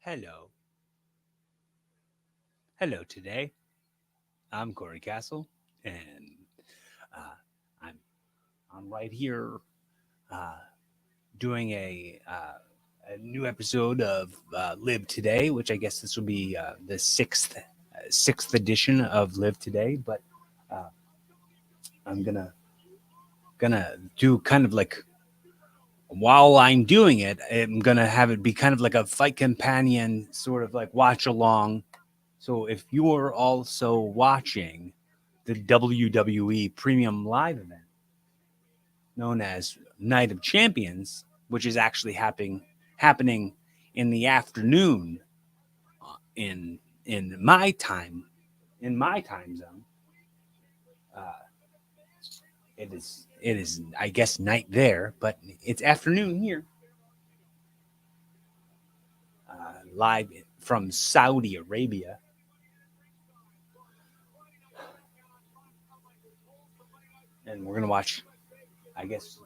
Hello. Hello today. I'm Corey Castle, and uh, I'm I'm right here uh, doing a new episode of Live Today, which I guess this will be the sixth edition of Live Today. But uh, I'm gonna do kind of like while I'm doing it, I'm gonna have it be kind of like a fight companion, sort of like watch along. So if you're also watching the WWE Premium Live event known as Night of Champions, which is actually happening in the afternoon in in my time in my time zone. Uh, it is I guess night there, but it's afternoon here. Live from Saudi Arabia, and we're gonna watch. I guess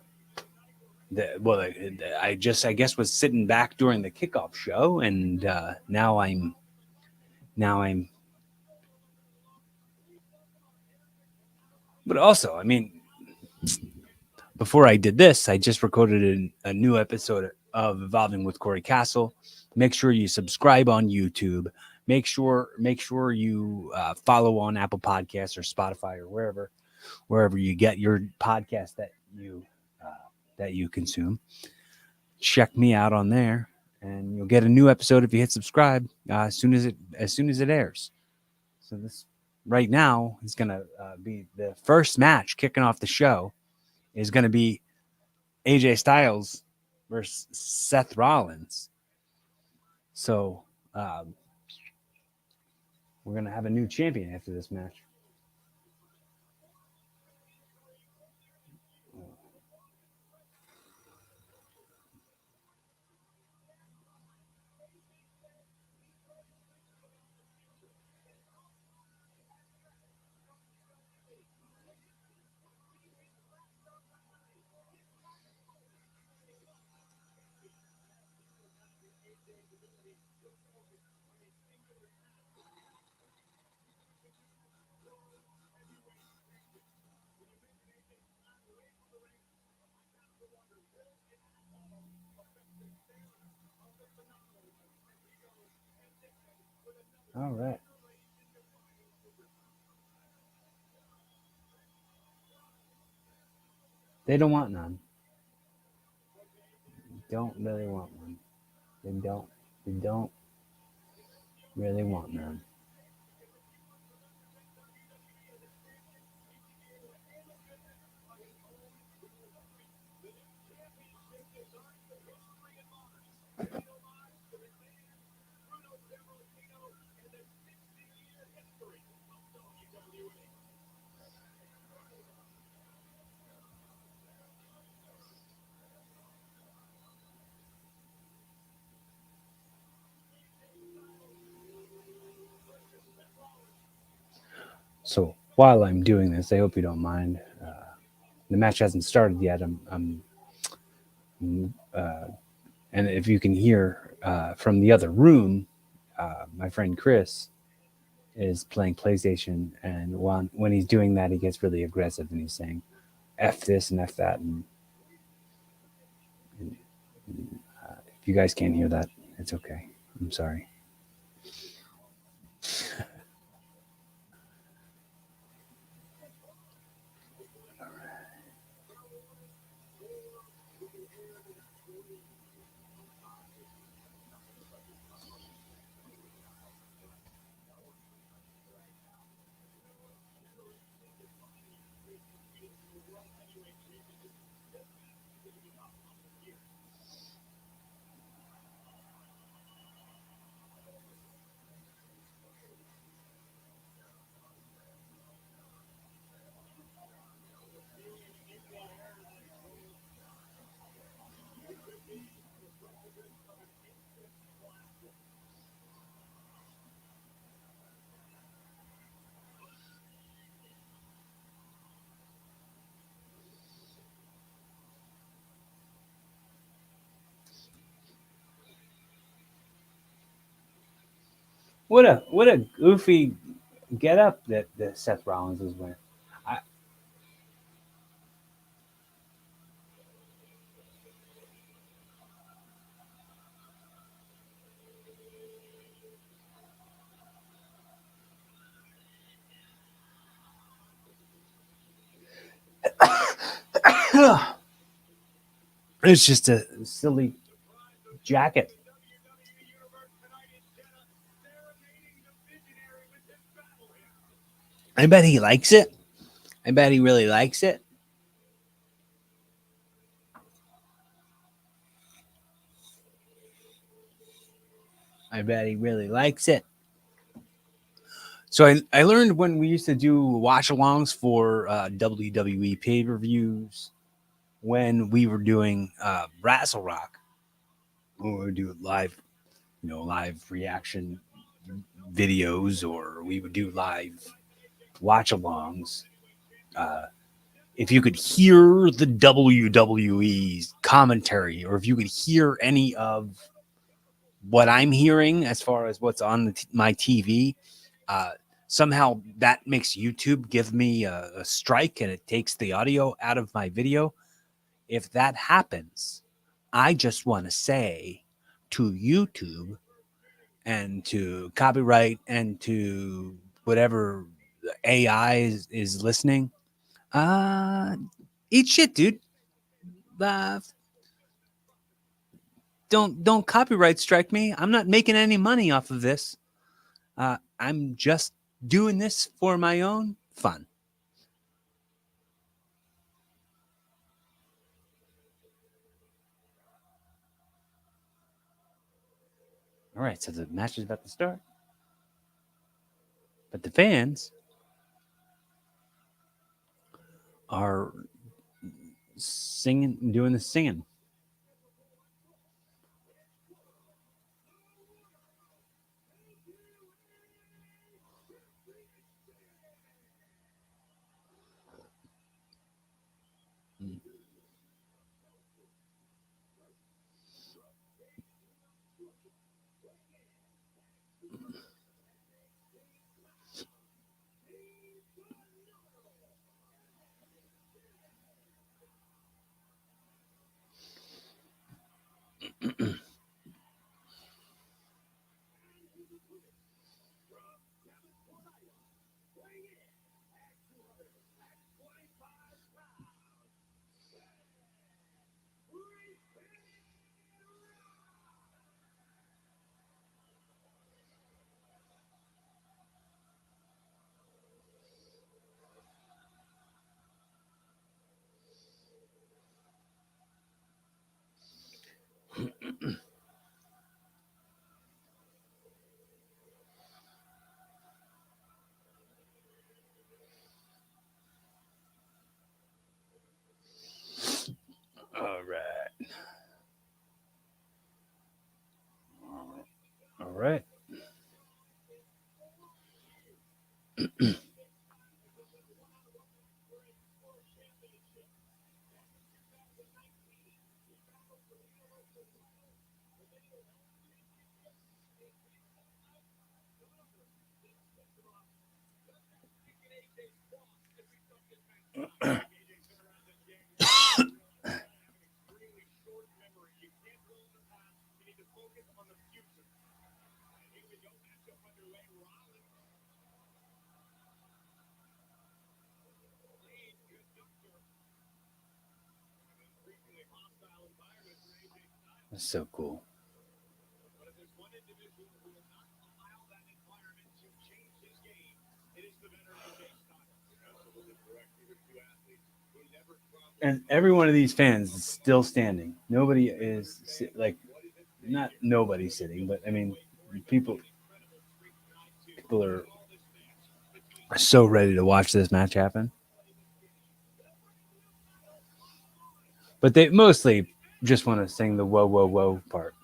I guess was sitting back during the kickoff show, and now I'm. But also, I mean, before I did this, I just recorded a new episode of Evolving with Corey Castle. Make sure you subscribe on YouTube. Make sure you follow on Apple Podcasts or Spotify or wherever you get your podcast uh, that you consume. Check me out on there, and you'll get a new episode if you hit subscribe as soon as it airs. So this right now is gonna be the first match kicking off the show. Is gonna be AJ Styles versus Seth Rollins. So we're gonna have a new champion after this match. All right. They don't want none. Don't really want one. They don't. They don't really want none. So while I'm doing this, I hope you don't mind. The match hasn't started yet. And if you can hear from the other room, my friend Chris is playing PlayStation, and when he's doing that, he gets really aggressive and he's saying "f this" and "f that," and if you guys can't hear that, it's okay. I'm sorry. what a goofy get up that Seth Rollins is wearing. It's just a silly jacket. I bet he likes it. I bet he really likes it. I bet he really likes it. So I learned when we used to do watch alongs for WWE pay per views when we were doing Wrestle Rock, when we would do live, live reaction videos, or we would do live watch alongs. Uh, if you could hear the WWE's commentary, or if you could hear any of what I'm hearing as far as what's on my TV, uh, somehow that makes YouTube give me a strike and it takes the audio out of my video. If that happens, I just want to say to YouTube and to copyright and to whatever AI is listening, uh, eat shit, dude. Uh, don't copyright strike me. I'm not making any money off of this. I'm just doing this for my own fun. All right, so the match is about to start, but the fans are singing, doing the singing. All right, all right. That's so cool. And every one of these fans is still standing. Nobody is like, not nobody sitting, but I mean, people people are so ready to watch this match happen. But they mostly just want to sing the whoa whoa whoa part.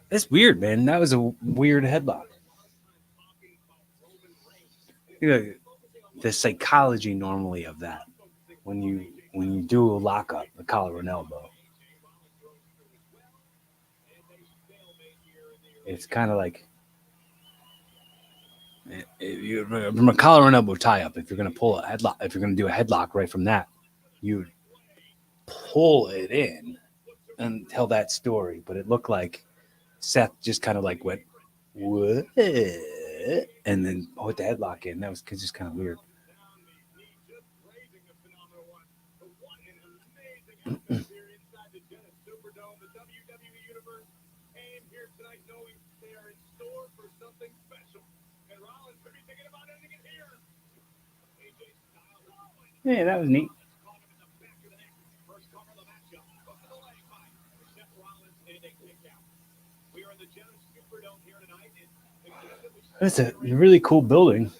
It's weird, man. That was a weird headlock. You know, the psychology normally of that when you do a lockup, a collar and elbow, it's kind of like from a collar and elbow tie up. If you're gonna pull a headlock, if you're gonna do a headlock right from that, you pull it in and tell that story. But it looked like Seth just kind of like went what, and then put the headlock in. That was just kind of weird. Yeah, that was neat. That's a really cool building.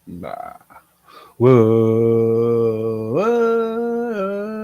Bah. Whoa, whoa, whoa.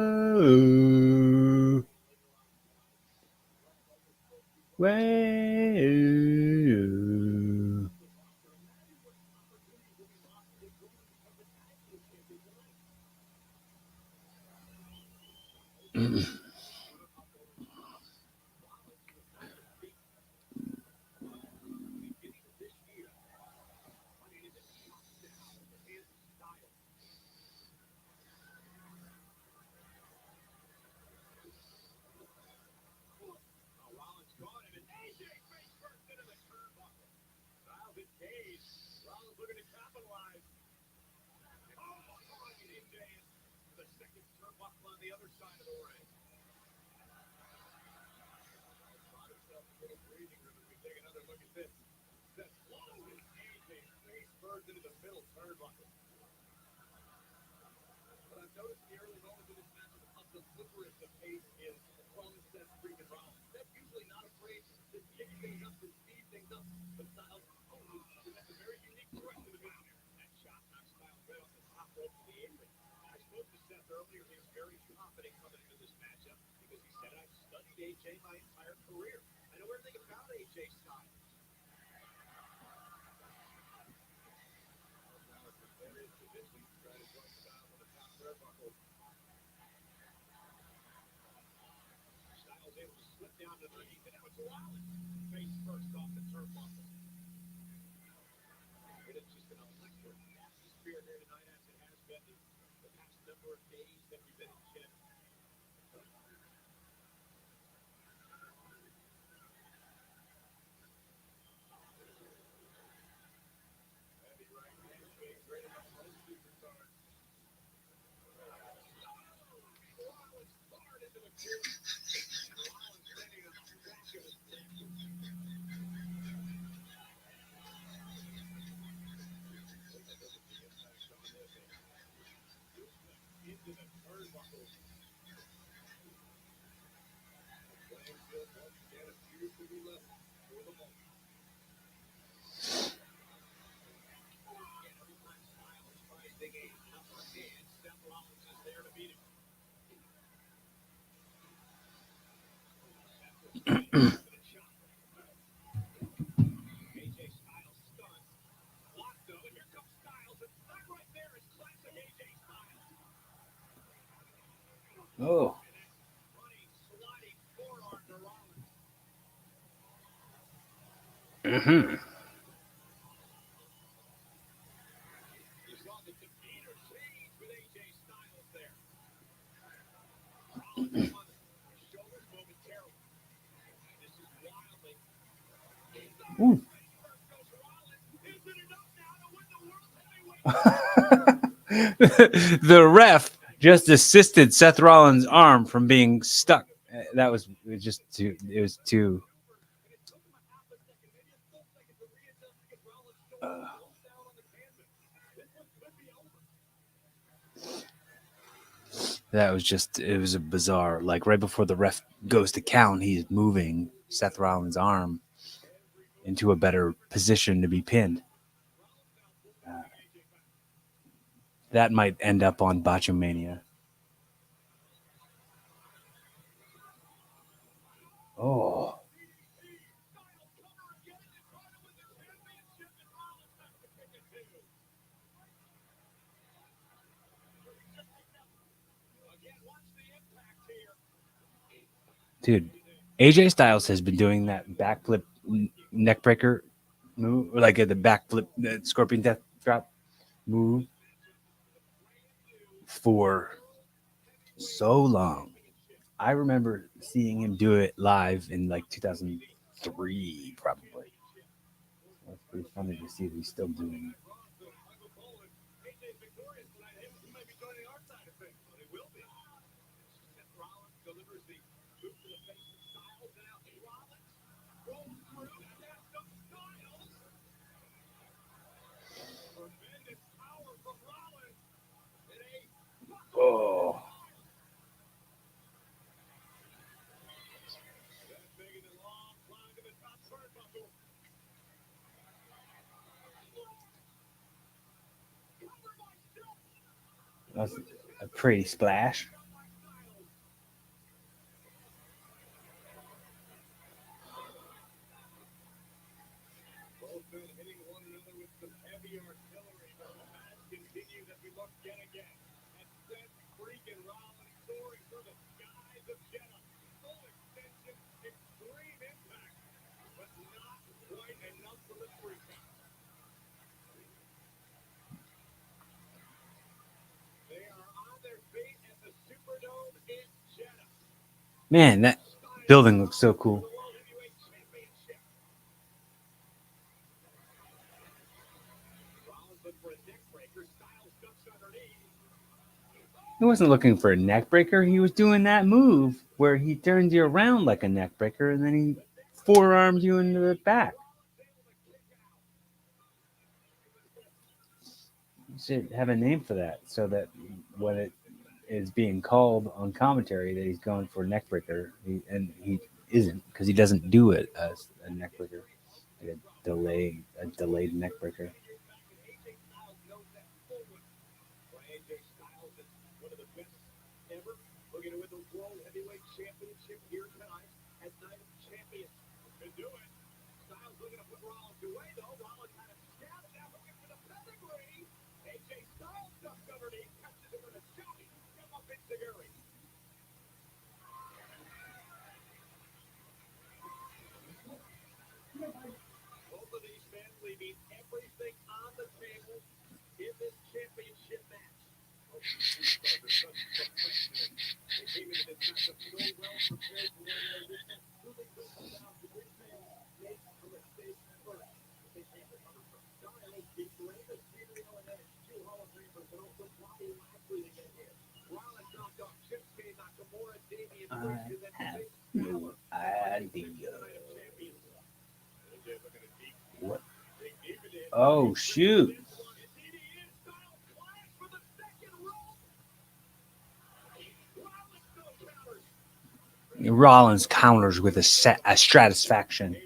Mm-hmm. Ooh. The ref just assisted Seth Rollins' arm from being stuck. That was just too. It was too. That was just. It was a bizarre. Like right before the ref goes to count, he's moving Seth Rollins' arm into a better position to be pinned. That might end up on Botchamania. Oh. Dude, AJ Styles has been doing that backflip neck breaker move, like the backflip scorpion death drop move for so long. I remember seeing him do it live in like 2003, probably. That's pretty funny to see that he's still doing it. Oh, that's a pretty splash. Man, that building looks so cool. He wasn't looking for a neck breaker. He was doing that move where he turns you around like a neck breaker and then he forearms you into the back. You should have a name for that so that when it is being called on commentary that he's going for a neck breaker, and he isn't because he doesn't do it as a neck breaker, like a delayed neck breaker. I have no idea. What? Oh shoot! Rollins counters with a stratisfaction.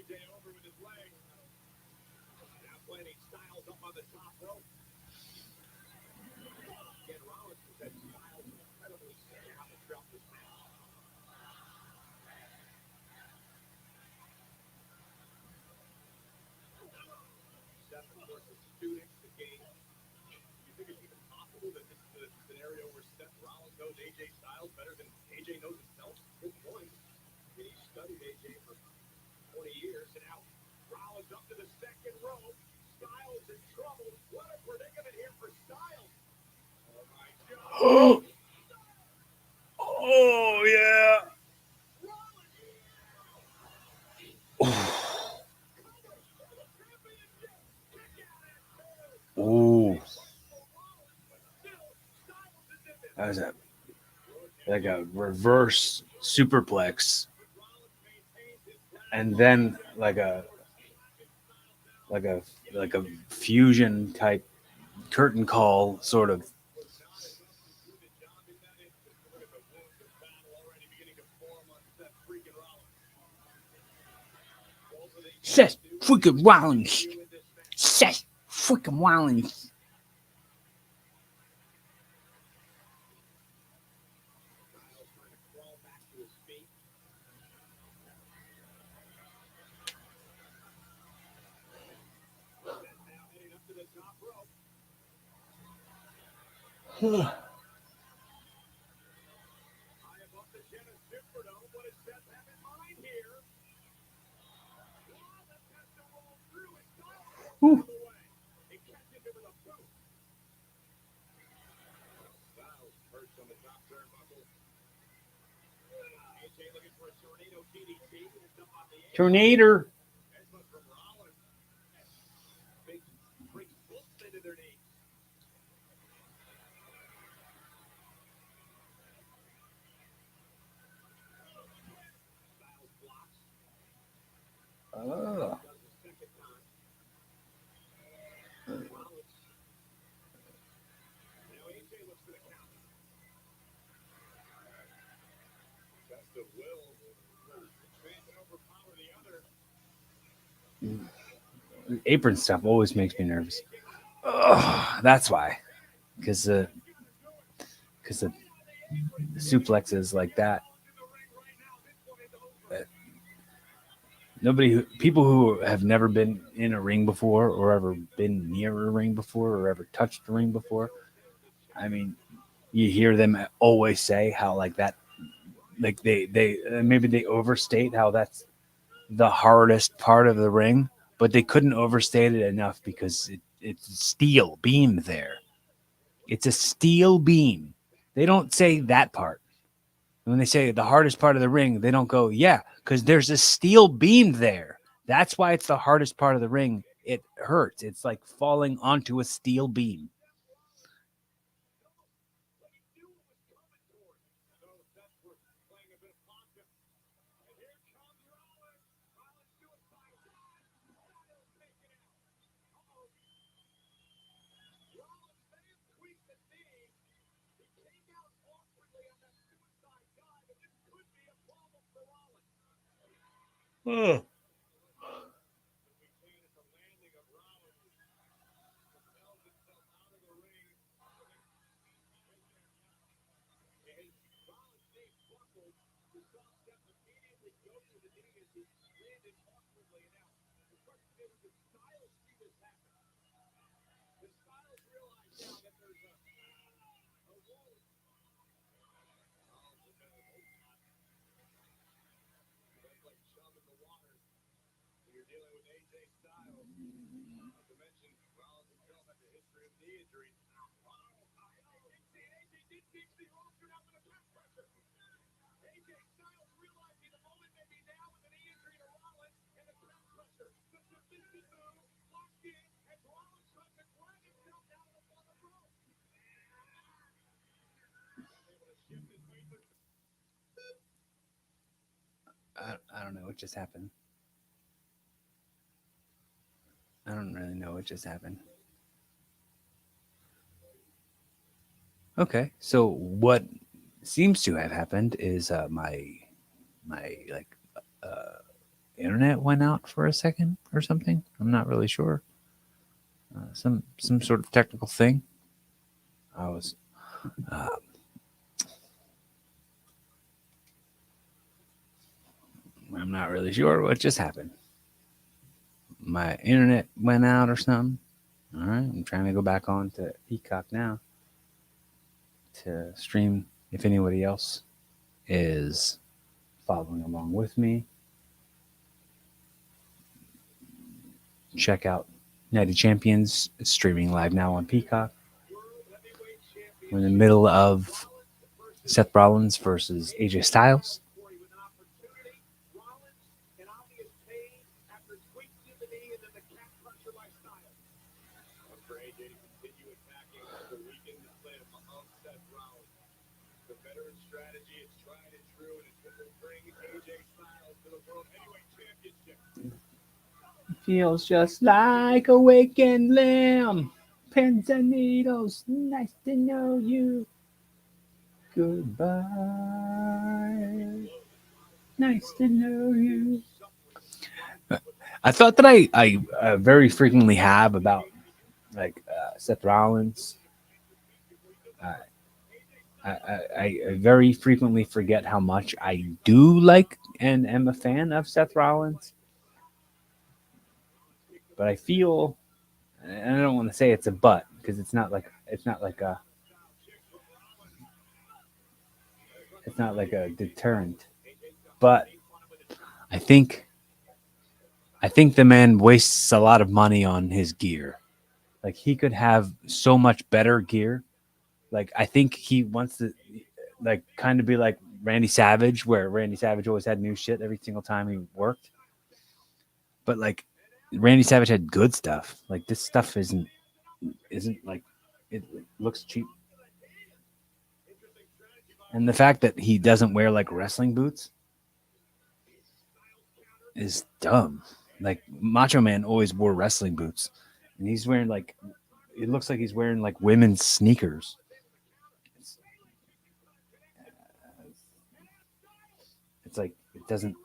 Oh, oh yeah. Oh, that was a reverse superplex, and then like a like a fusion type curtain call sort of. Seth freaking Rollins. Seth freaking Rollins. Ooh. Tornado. Oh. Apron stuff always makes me nervous. Oh, that's why. Because the suplexes like that. People who have never been in a ring before, or ever been near a ring before, or ever touched a ring before. I mean, you hear them always say how like that, like they maybe they overstate how that's the hardest part of the ring, but they couldn't overstate it enough because it's a steel beam there. It's a steel beam. They don't say that part. When they say the hardest part of the ring, they don't go, yeah, because there's a steel beam there. That's why it's the hardest part of the ring. It hurts. It's like falling onto a steel beam. Oh. I don't know what just happened. I don't really know what just happened. Okay, so what seems to have happened is my like uh, internet went out for a second or something. I'm not really sure. Some sort of technical thing. I was uh, I'm not really sure what just happened. My internet went out or something. All right, I'm trying to go back on to Peacock now to stream. If anybody else is following along with me, check out Night of Champions streaming live now on Peacock. We're in the middle of Seth Rollins versus AJ Styles. Feels just like a wakened lamb. Pins and needles, nice to know you. Goodbye. Nice to know you. I thought that I very frequently have about like Seth Rollins. Uh, I very frequently forget how much I do like and am a fan of Seth Rollins, but I feel, and I don't want to say it's a but because it's not like a deterrent, but I think I think the man wastes a lot of money on his gear. Like he could have so much better gear. Like I think he wants to like kind of be like Randy Savage, where Randy Savage always had new shit every single time he worked. But like Randy Savage had good stuff. Like this stuff isn't like it looks cheap. And the fact that he doesn't wear like wrestling boots is dumb. Like Macho Man always wore wrestling boots, and he's wearing like it looks like he's wearing like women's sneakers. It's, it's like it doesn't.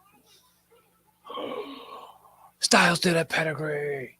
Styles did a pedigree.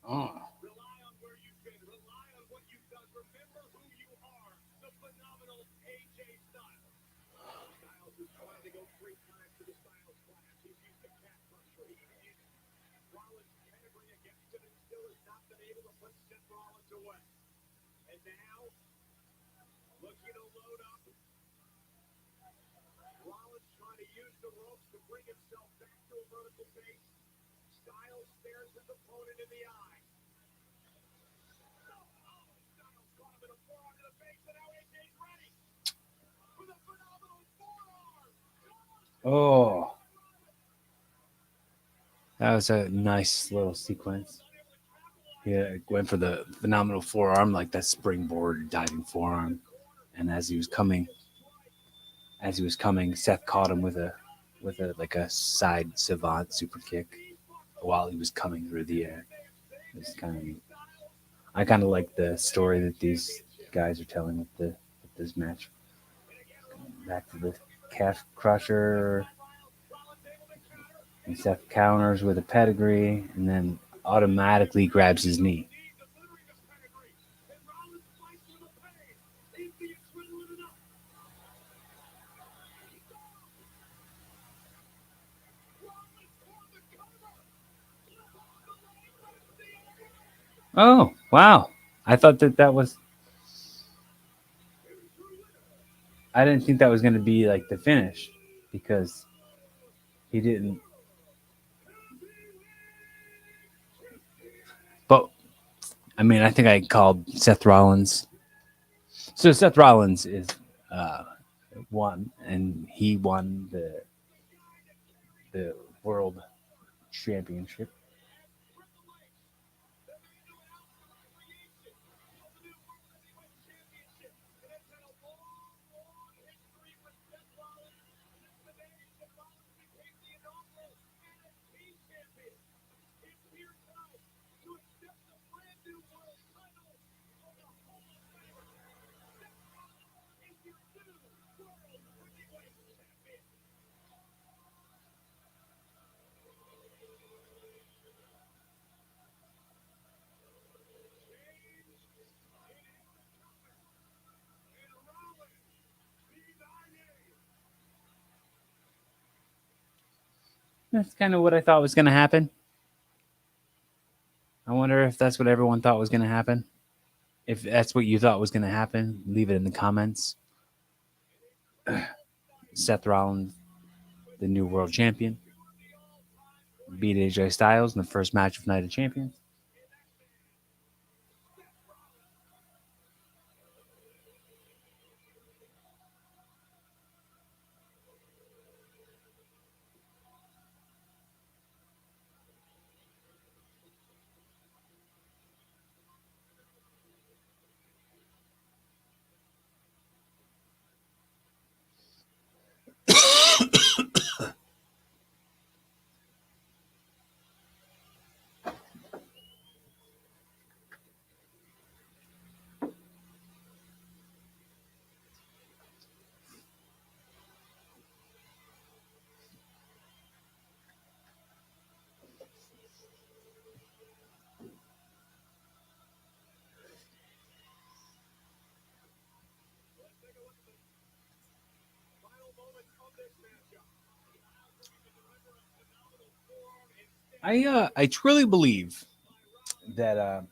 Oh. Oh, that was a nice little sequence. Yeah, went for the phenomenal forearm, like that springboard diving forearm. And as he was coming, Seth caught him with a like a side savant super kick while he was coming through the air. It's kind of neat. I kind of like the story that these guys are telling with this match. Back to the calf crusher, and Seth counters with a pedigree, and then automatically grabs his knee. Oh wow! I thought that was. I didn't think that was going to be like the finish because he didn't. But I mean, I think I called Seth Rollins. So Seth Rollins is uh, won, and he won the world championship. That's kind of what I thought was going to happen. I wonder if that's what everyone thought was going to happen. If that's what you thought was going to happen, leave it in the comments. Seth Rollins, the new world champion, beat AJ Styles in the first match of Night of Champions. I truly believe that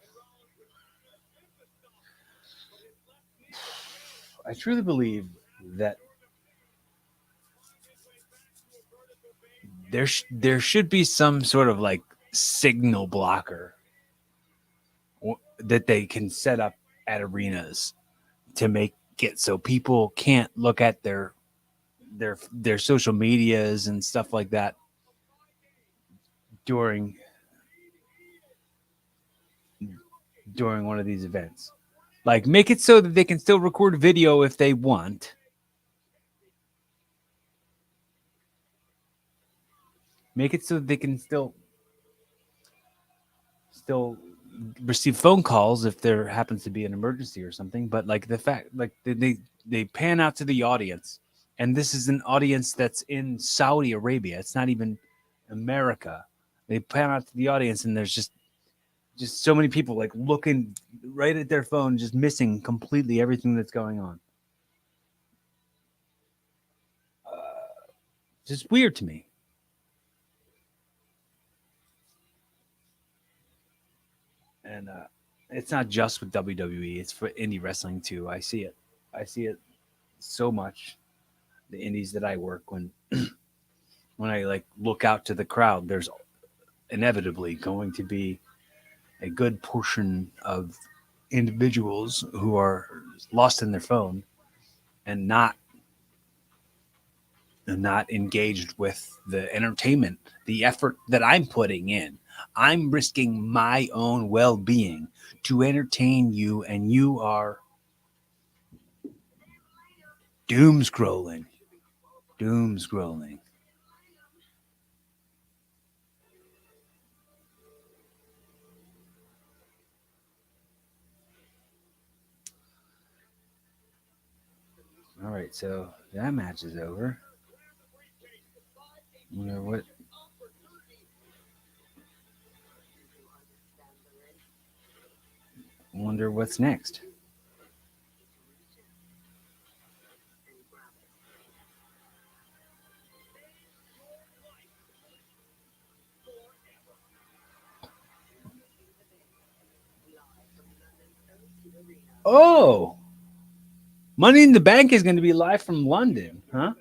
I truly believe that there should be some sort of like signal blocker that they can set up at arenas to make it so people can't look at their social medias and stuff like that during one of these events. Like make it so that they can still record video if they want. Make it so that they can still receive phone calls if there happens to be an emergency or something. But like the fact, like they pan out to the audience, and this is an audience that's in Saudi Arabia. It's not even America. They pan out to the audience, and there's just so many people like looking right at their phone, just missing completely everything that's going on. Just weird to me. And it's not just with WWE; it's for indie wrestling too. I see it. I see it so much. The indies that I work when I like look out to the crowd, there's inevitably going to be a good portion of individuals who are lost in their phone and not engaged with the entertainment, the effort that I'm putting in. I'm risking my own well-being to entertain you, and you are doom scrolling. Doom scrolling. All right, so that match is over. What? Wonder what's next. Oh, Money in the Bank is going to be live from London, huh?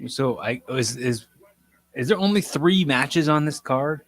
So I is there only 3 matches on this card?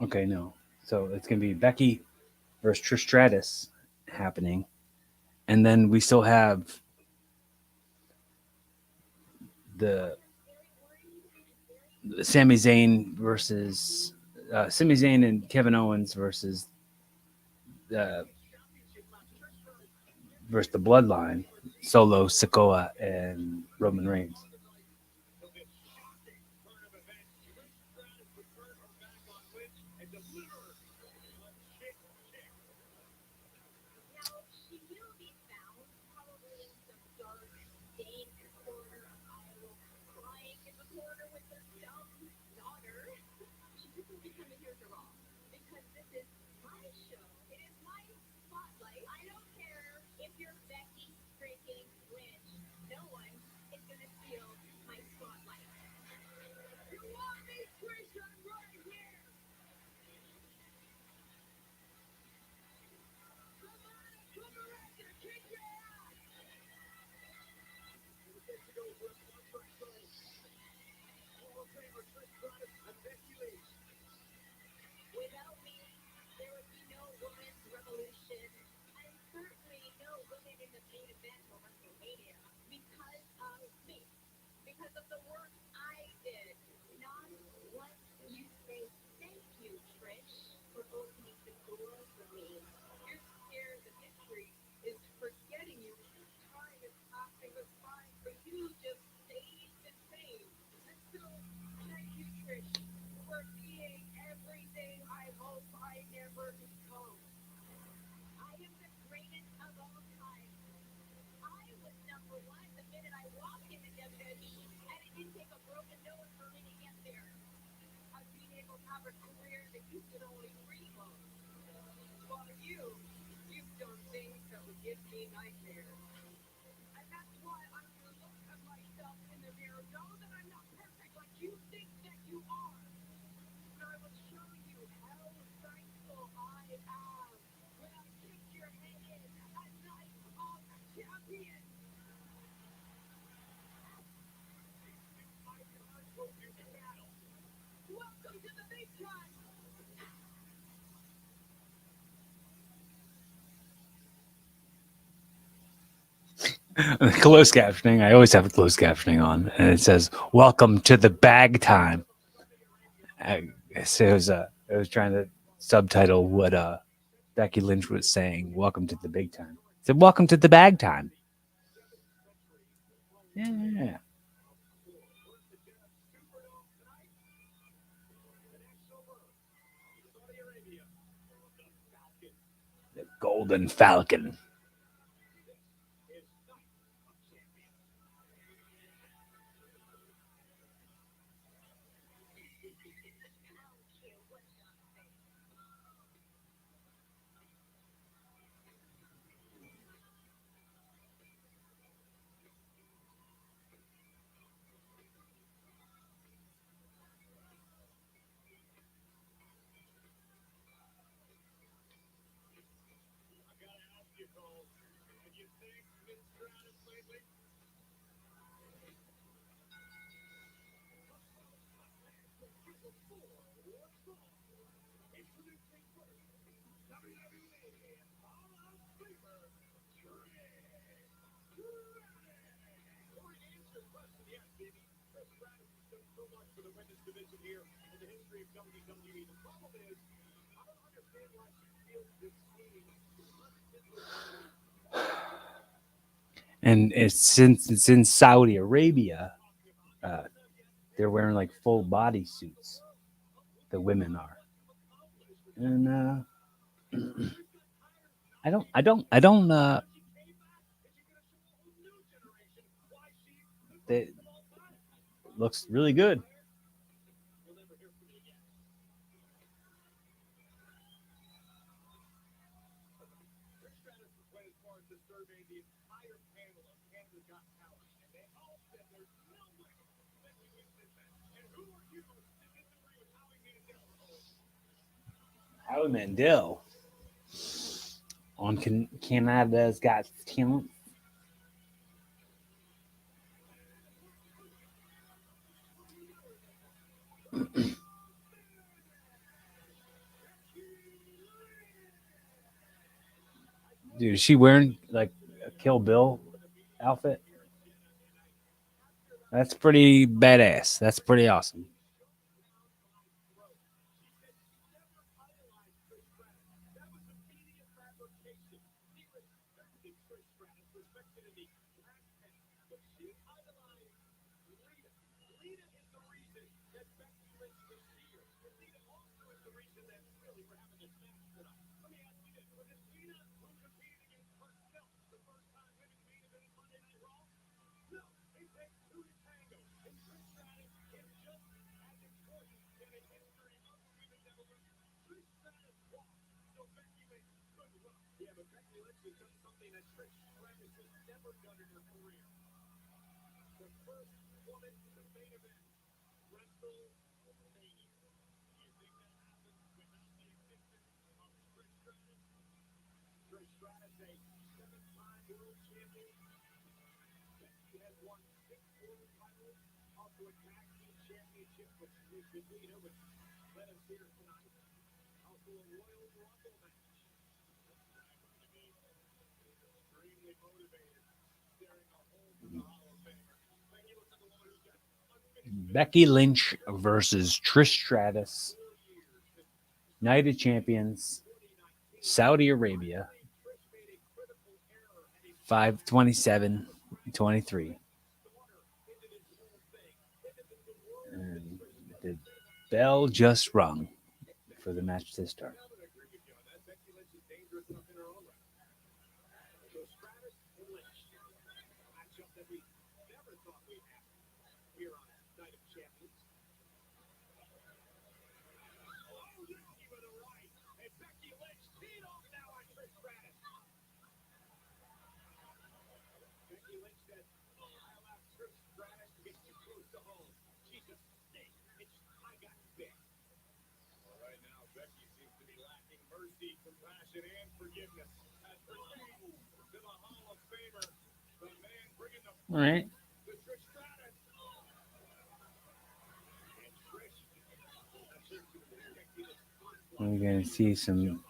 Okay, no. So it's gonna be Becky versus Trish Stratus happening, and then we still have the Sami Zayn versus Sami Zayn and Kevin Owens uh, versus the Bloodline, Solo, Sikoa, and Roman Reigns. Closed captioning. I always have closed captioning on, and it says "Welcome to the bag time." So it was trying to subtitle what Becky Lynch was saying. Welcome to the big time. It said "Welcome to the bag time." Yeah, the Golden Falcon. And since it's in Saudi Arabia, uh, they're wearing like full body suits. The women are, and I don't. It looks really good. Howie Mandel on Canada's Got Talent. Dude, is she wearing like a Kill Bill outfit? That's pretty badass. That's pretty awesome. Becky Lynch versus Trish Stratus, Night of Champions, Saudi Arabia, 5/27/23. And the bell just rung for the match to start. All right. We're gonna see some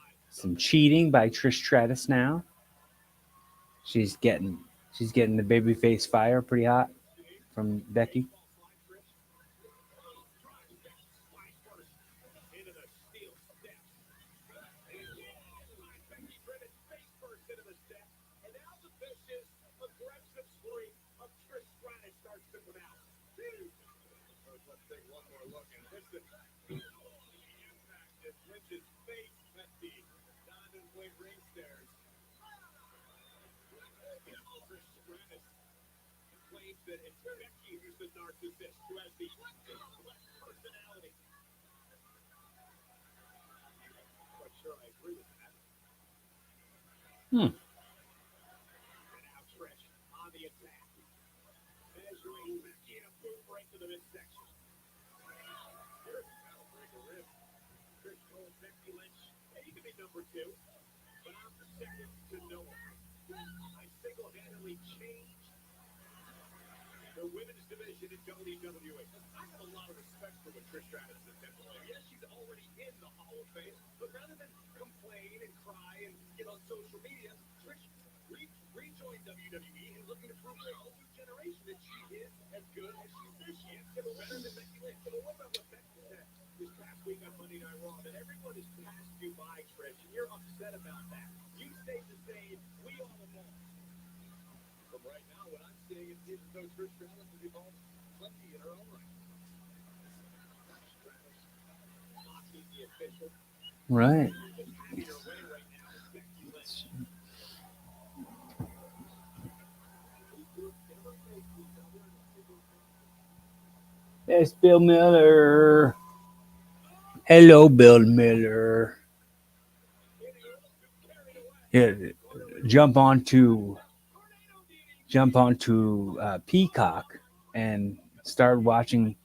cheating by Trish Stratus now. She's getting she's getting the babyface fire pretty hot from Becky. Hmm. Right. It's Bill Miller. Hello, Bill Miller. Yeah, jump onto Peacock and start watching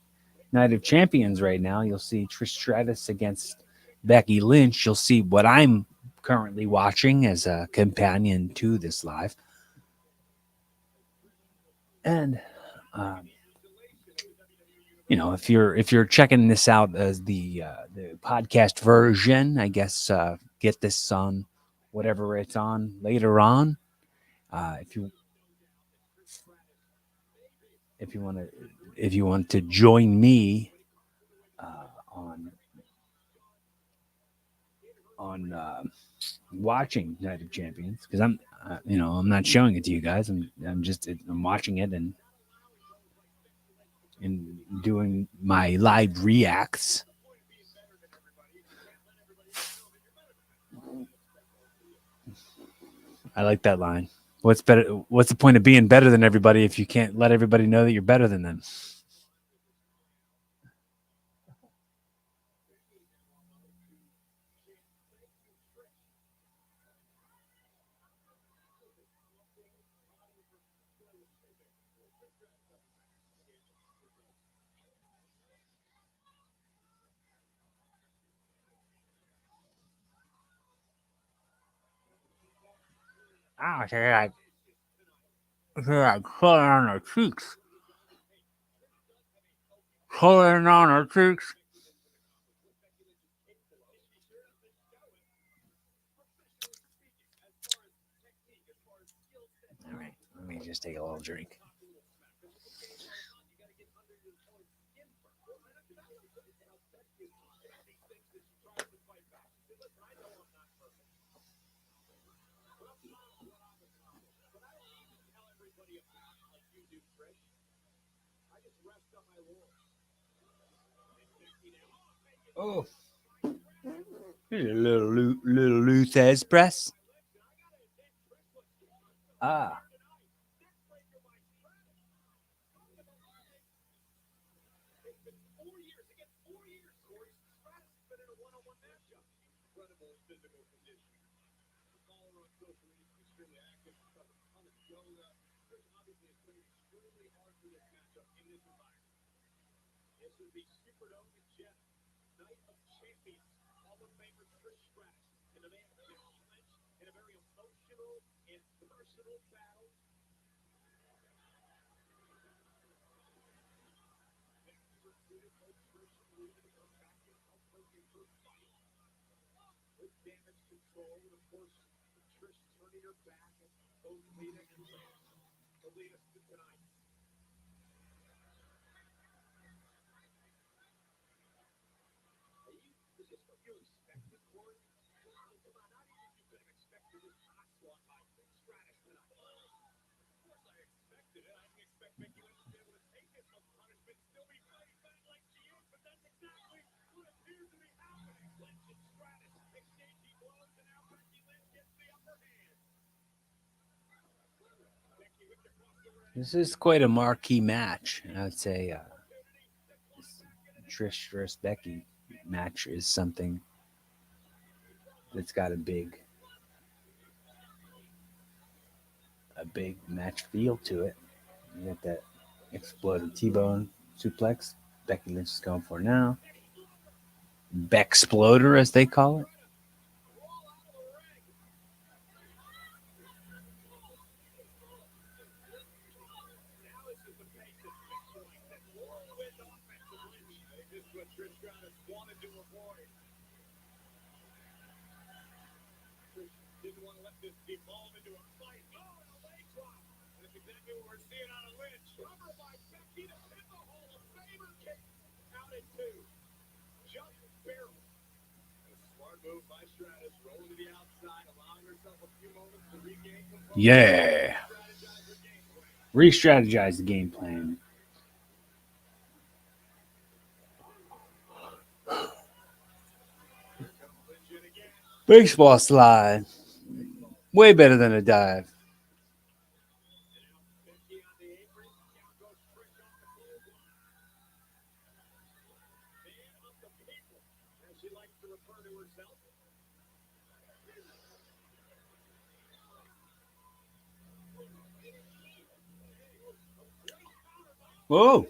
Night of Champions right now. You'll see Trish Stratus against Becky Lynch. You'll see what I'm currently watching as a companion to this live. And if you're checking this out as the podcast version, I guess get this on whatever it's on later on. If you want to join me on watching Night of Champions, because I'm not showing it to you guys. I'm watching it and doing my live reacts. I like that line. What's better? What's the point of being better than everybody if you can't let everybody know that you're better than them? Ah, she had color on her cheeks. Color on her cheeks. All right, let me just take a little drink. Oh, little Luthez press. Ah, this is quite a marquee match. I would say Trish versus Becky match is something that's got a big match feel to it. You got that exploded T-bone suplex. Becky Lynch is going for now. Bexploder, as they call it. Yeah. Re-strategize the game plan. Baseball slide. Way better than a dive. Whoa.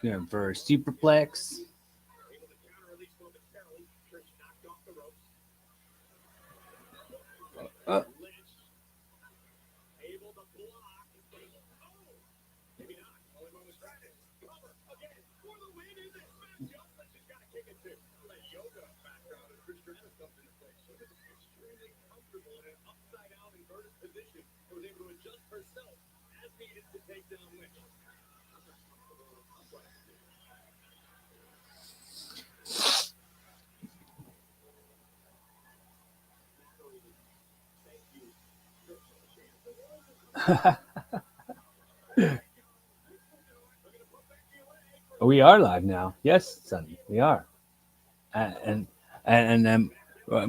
Going for a superplex. Uh, we are live now. Yes, son, we are. And I'm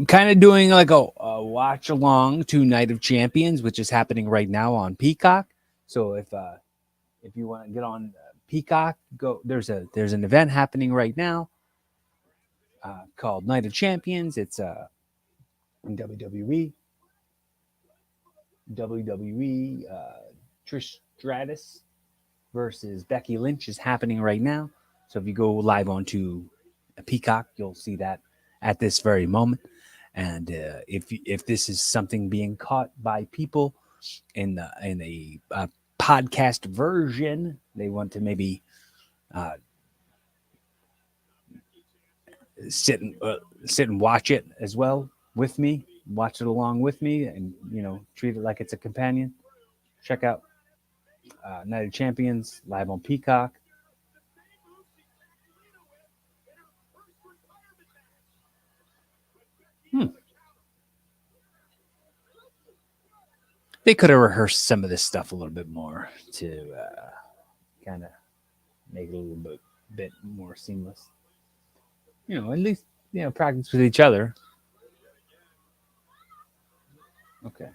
kind of doing like a watch along to Night of Champions, which is happening right now on Peacock. So if you want to get on Peacock, go. There's an event happening right now called Night of Champions. It's in WWE. Trish Stratus versus Becky Lynch is happening right now. So if you go live onto Peacock, you'll see that at this very moment. And if this is something being caught by people in a podcast version, they want to maybe uh, sit and watch it as well with me, watch it along with me, and treat it like it's a companion. Check out Night of Champions live on Peacock. They could have rehearsed some of this stuff a little bit more to kind of make it a little bit more seamless. At least practice with each other. Okay.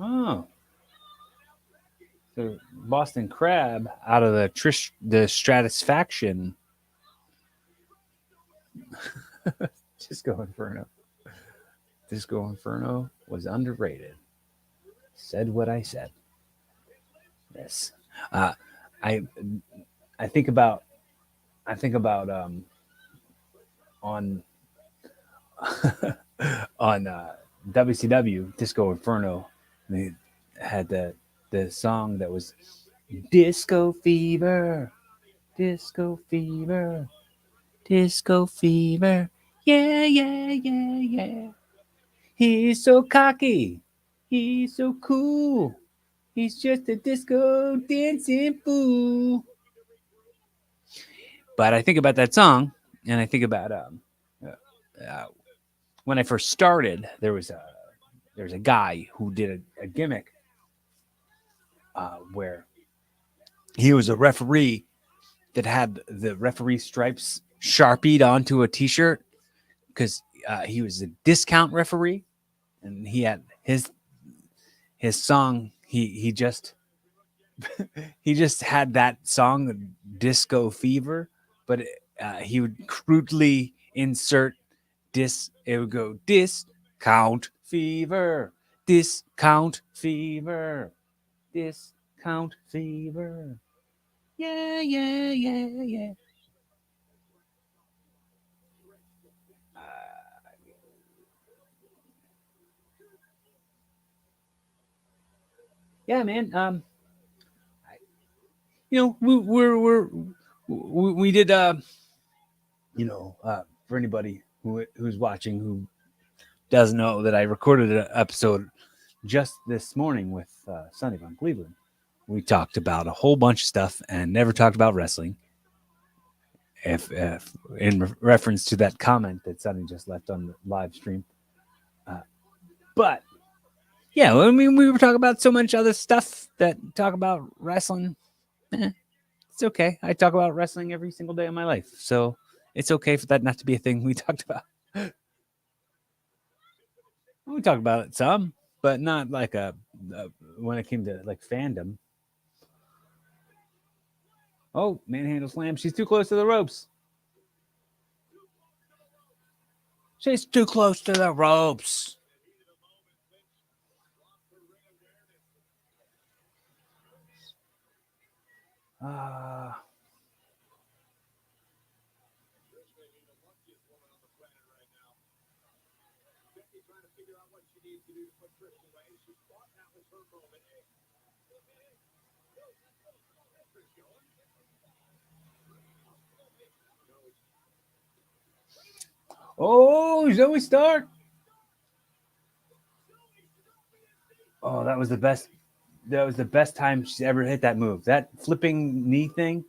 Oh, so Boston Crab out of the Stratisfaction. Disco Inferno. Disco Inferno was underrated. Said what I said. Yes. Uh, I I think about on on WCW Disco Inferno. They had the song that was Disco Fever, Disco Fever, Disco Fever. Yeah, yeah, yeah, yeah. He's so cocky. He's so cool. He's just a disco dancing fool. But I think about that song, and I think about uh, when I first started. There's a guy who did a gimmick where he was a referee that had the referee stripes sharpied onto a T-shirt because he was a discount referee, and he had his song. He just he just had that song, Disco Fever, but he would crudely insert it would go discount fever, discount fever, discount fever. Yeah, yeah, yeah, yeah. Uh, yeah, man. We did for anybody who's watching who doesn't know that I recorded an episode just this morning with Sonny from Cleveland. We talked about a whole bunch of stuff and never talked about wrestling. If in reference to that comment that Sonny just left on the live stream, but yeah, I mean, we were talking about so much other stuff that talk about wrestling. It's okay. I talk about wrestling every single day of my life, so it's okay for that not to be a thing we talked about. We talked about it some, but not like a when it came to like fandom. Oh, manhandle slam. She's too close to the ropes. She's too close to the ropes. Uh, oh, Zoe Stark. Oh, that was the best. That was the best time she's ever hit that move. That flipping knee thing.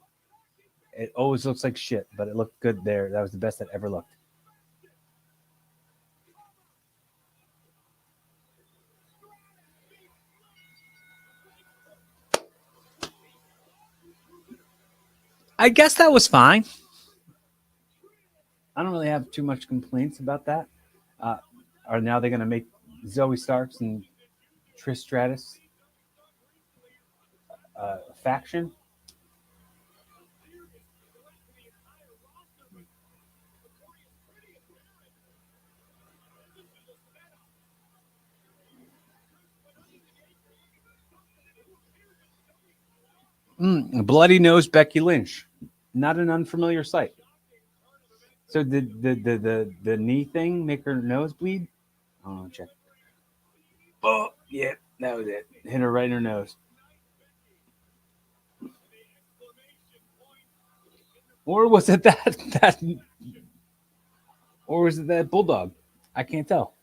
It always looks like shit, but it looked good there. That was the best that ever looked. I guess that was fine. I don't really have too much complaints about that. Uh, are now they're going to make Zoe Starks and Trish Stratus faction? Bloody nose Becky Lynch, not an unfamiliar sight. So did the knee thing make her nose bleed? Oh, check. Oh, yeah, that was it. Hit her right in her nose. Or was it that or was it that bulldog? I can't tell.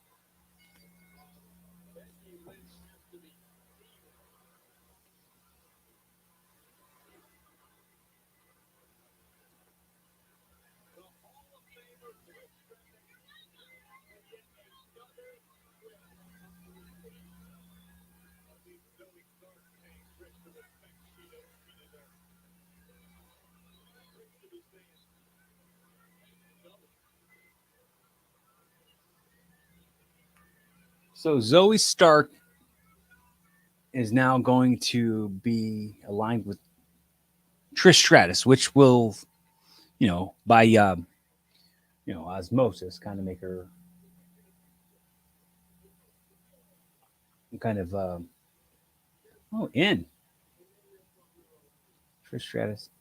So Zoe Stark is now going to be aligned with Trish Stratus, which will, by osmosis, kind of make her kind of in Trish Stratus.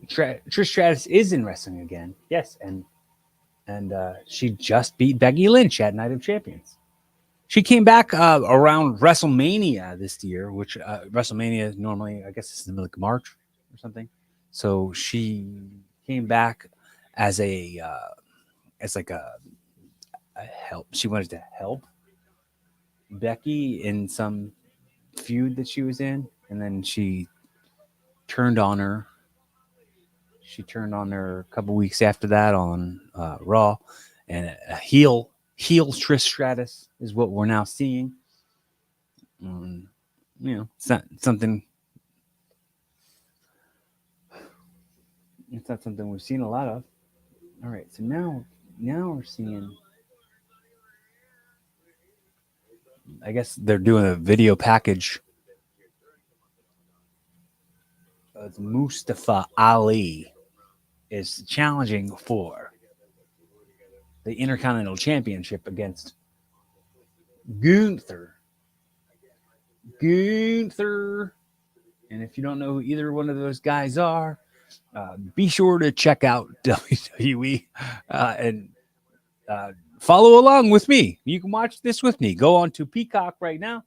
Trish Stratus is in wrestling again, yes, and she just beat Becky Lynch at Night of Champions. She came back around WrestleMania this year, which WrestleMania normally, I guess, is in like March or something. So she came back as as like a help. She wanted to help Becky in some feud that she was in, and then turned on her. She turned on her a couple weeks after that on Raw, and a heel Trish Stratus is what we're now seeing. Um, it's not something. It's not something we've seen a lot of. All right, so now we're seeing. I guess they're doing a video package. It's Mustafa Ali is challenging for the Intercontinental Championship against Gunther. Gunther. And if you don't know who either one of those guys are, be sure to check out WWE and follow along with me. You can watch this with me. Go on to Peacock right now.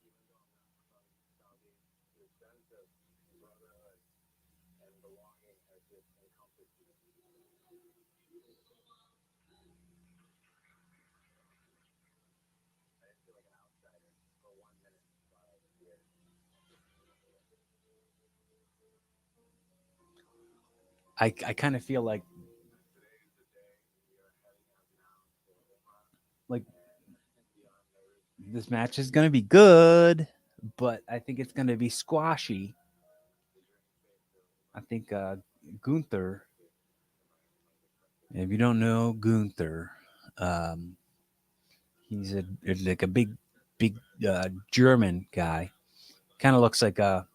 I kind of feel like this match is gonna be good, but I think it's gonna be squashy. I think Gunther. If you don't know Gunther, um, he's like a big German guy. Kind of looks like a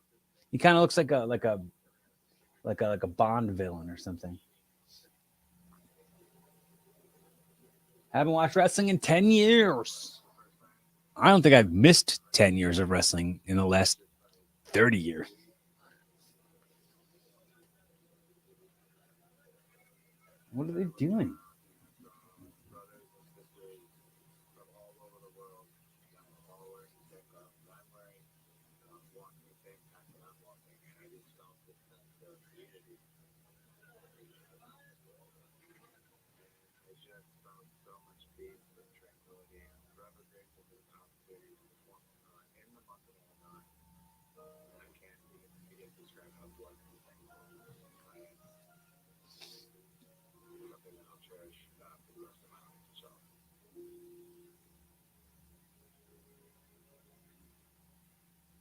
he kind of looks like a Bond villain or something. Haven't watched wrestling in 10 years. I don't think I've missed 10 years of wrestling in the last 30 years. What are they doing?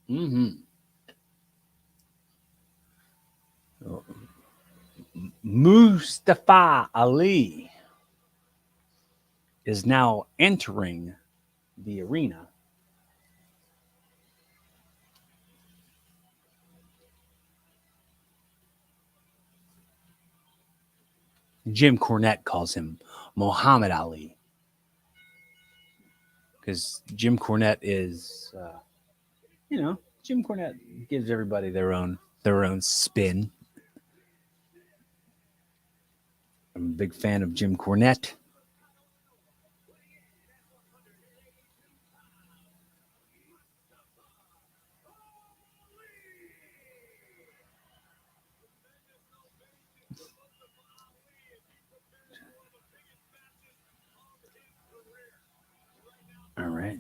Mm-hmm. Mustafa Ali is now entering the arena. Jim Cornette calls him Muhammad Ali because Jim Cornette is, Jim Cornette gives everybody their own spin. I'm a big fan of Jim Cornette. All right.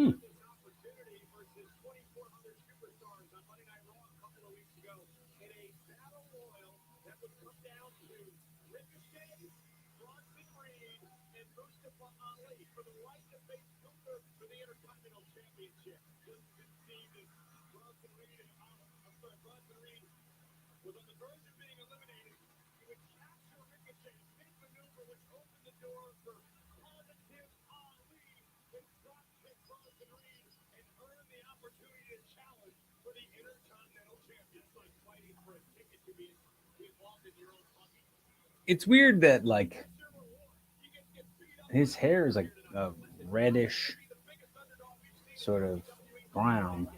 Hmm. It's weird that like his hair is like a reddish sort of brown.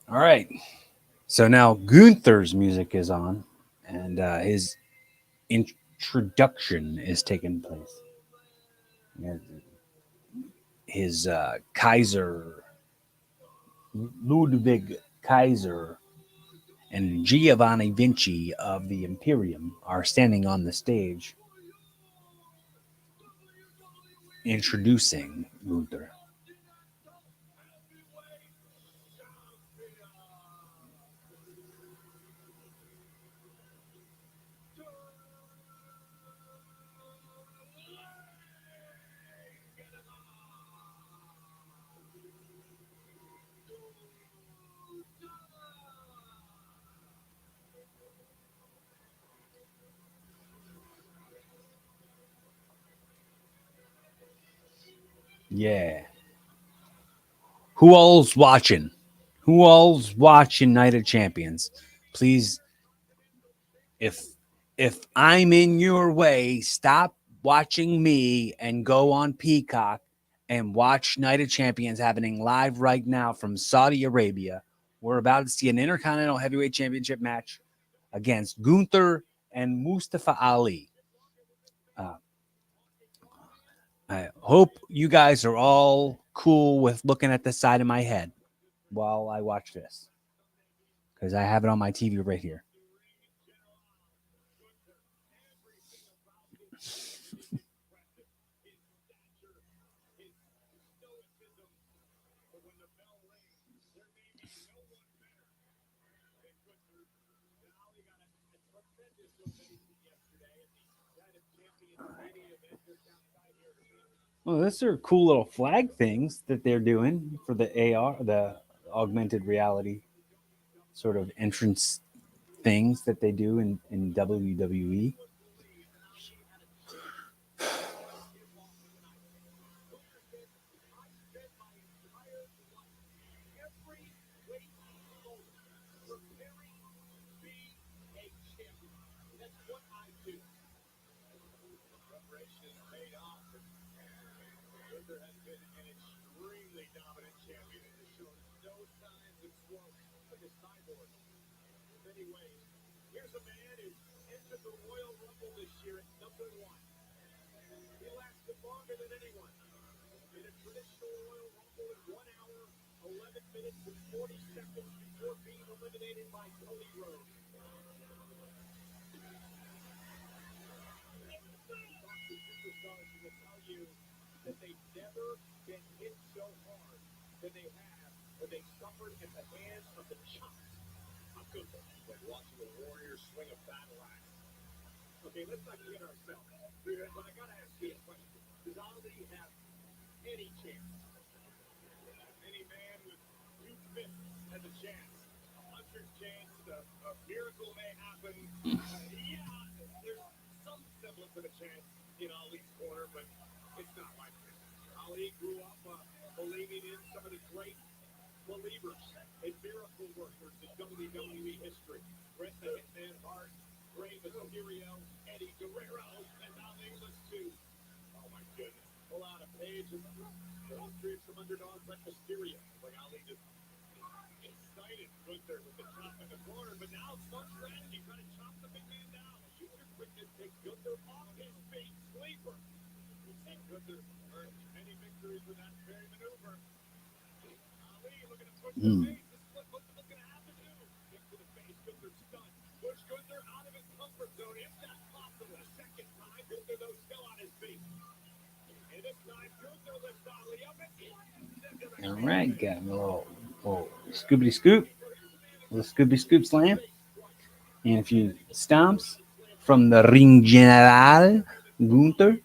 All right. So now Gunther's music is on, and his introduction is taking place. His Kaiser, Ludwig Kaiser, and Giovanni Vinci of the Imperium are standing on the stage introducing Gunther. Yeah. Who all's watching? Who all's watching Night of Champions? Please, if I'm in your way, stop watching me and go on Peacock and watch Night of Champions happening live right now from Saudi Arabia. We're about to see an Intercontinental Heavyweight Championship match against Gunther and Mustafa Ali. Uh, I hope you guys are all cool with looking at the side of my head while I watch this because I have it on my TV right here. Well, those are cool little flag things that they're doing for the AR, the augmented reality sort of entrance things that they do in WWE. Mm. All right, got a little scoopity scoop, little scoopity scoop slam, and a few stomps from the Ring General Gunther.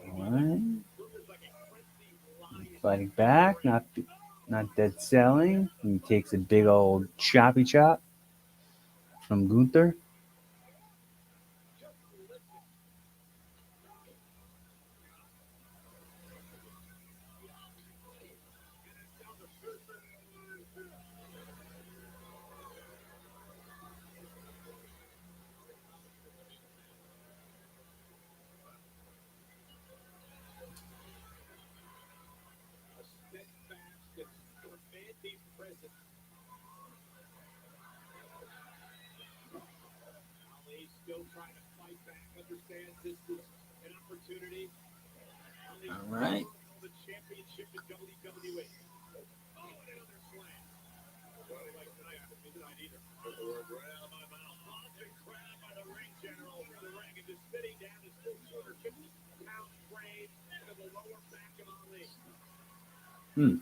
All right, fighting back, not dead selling. He takes a big old choppy chop from Gunther. All right. Hmm.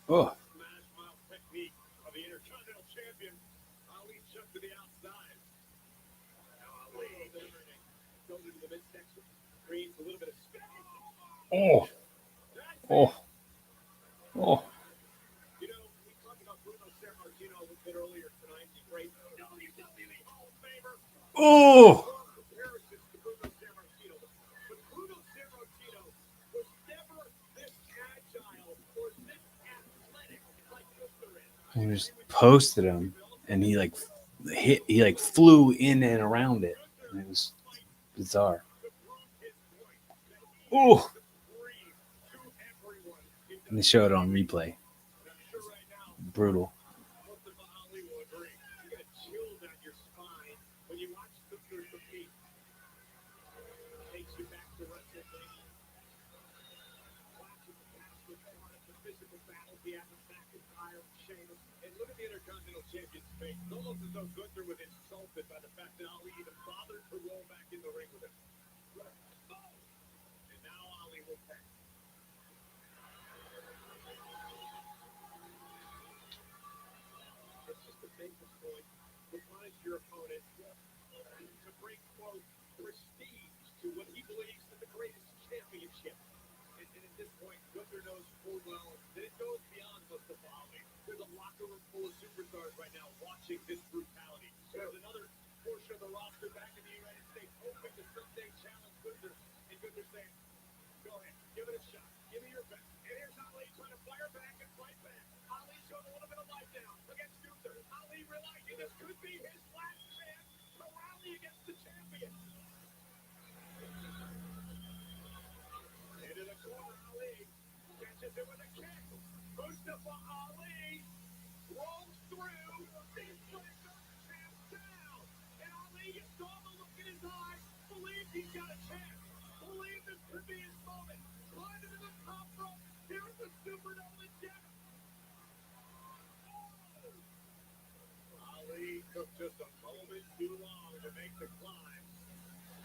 Oh. Oh, oh, oh. Oh, I just posted him, and he like flew in and around it. And it was bizarre. Oh, and they showed it on replay. Brutal.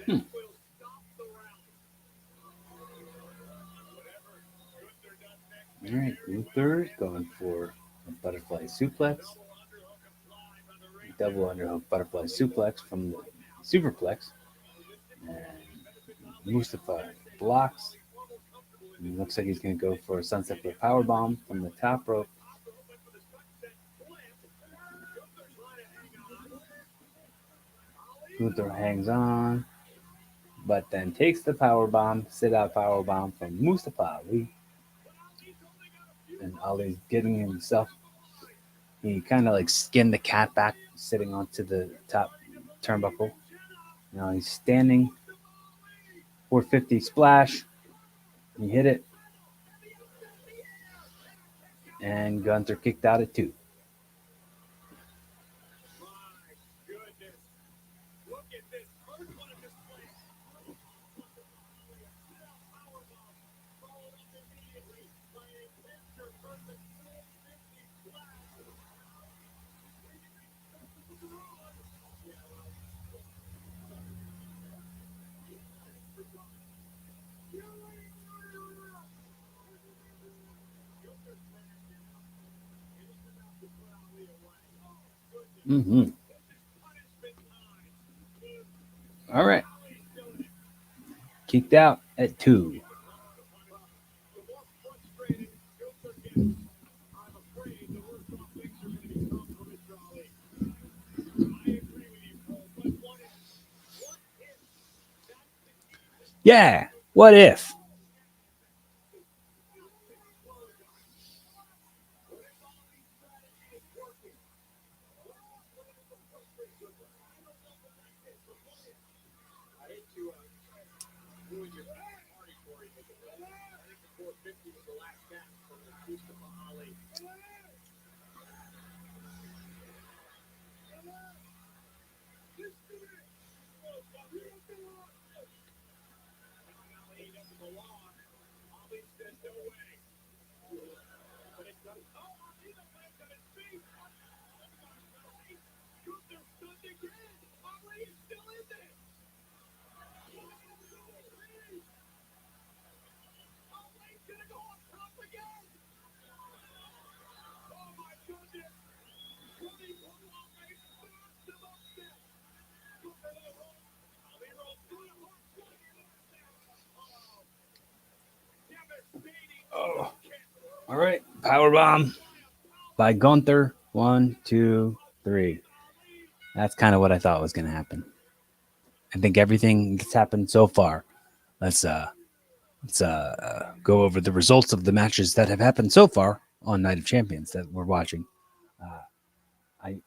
Hmm. All right, Luther going for a butterfly suplex, double underhook butterfly suplex from the superplex, and Mustafa blocks. And looks like he's going to go for a sunset flip power bomb from the top rope. Luther hangs on, but then takes the power bomb, sit out power bomb from Mustafa Ali. And Ali's getting himself. He kind of like skinned the cat back, sitting onto the top turnbuckle. Now he's standing. 450 splash. He hit it. And Gunther kicked out at 2. Mm-hmm. All right. Kicked out at 2. Yeah. What if? Powerbomb by Gunther. 1, 2, 3. That's kind of what I thought was going to happen. I think everything that's happened so far. Let's go over the results of the matches that have happened so far on Night of Champions that we're watching. I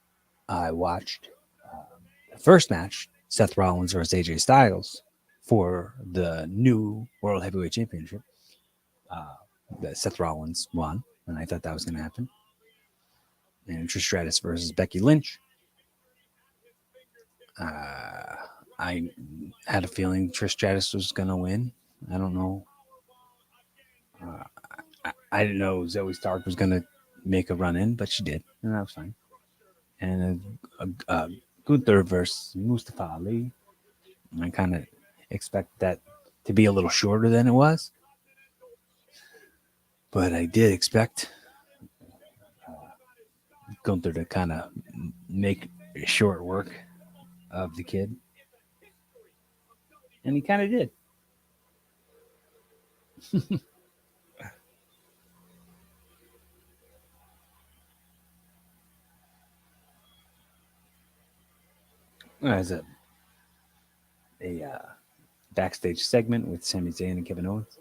I watched the first match, Seth Rollins versus AJ Styles, for the new World Heavyweight Championship. That Seth Rollins won, and I thought that was going to happen. And Trish Stratus versus Becky Lynch. I had a feeling Trish Stratus was going to win. I don't know. I didn't know Zoe Stark was going to make a run in, but she did, and that was fine. And Gunther versus Mustafa Ali. I kind of expect that to be a little shorter than it was, but I did expect Gunther to kind of make short work of the kid, and he kind of did. As a backstage segment with Sami Zayn and Kevin Owens.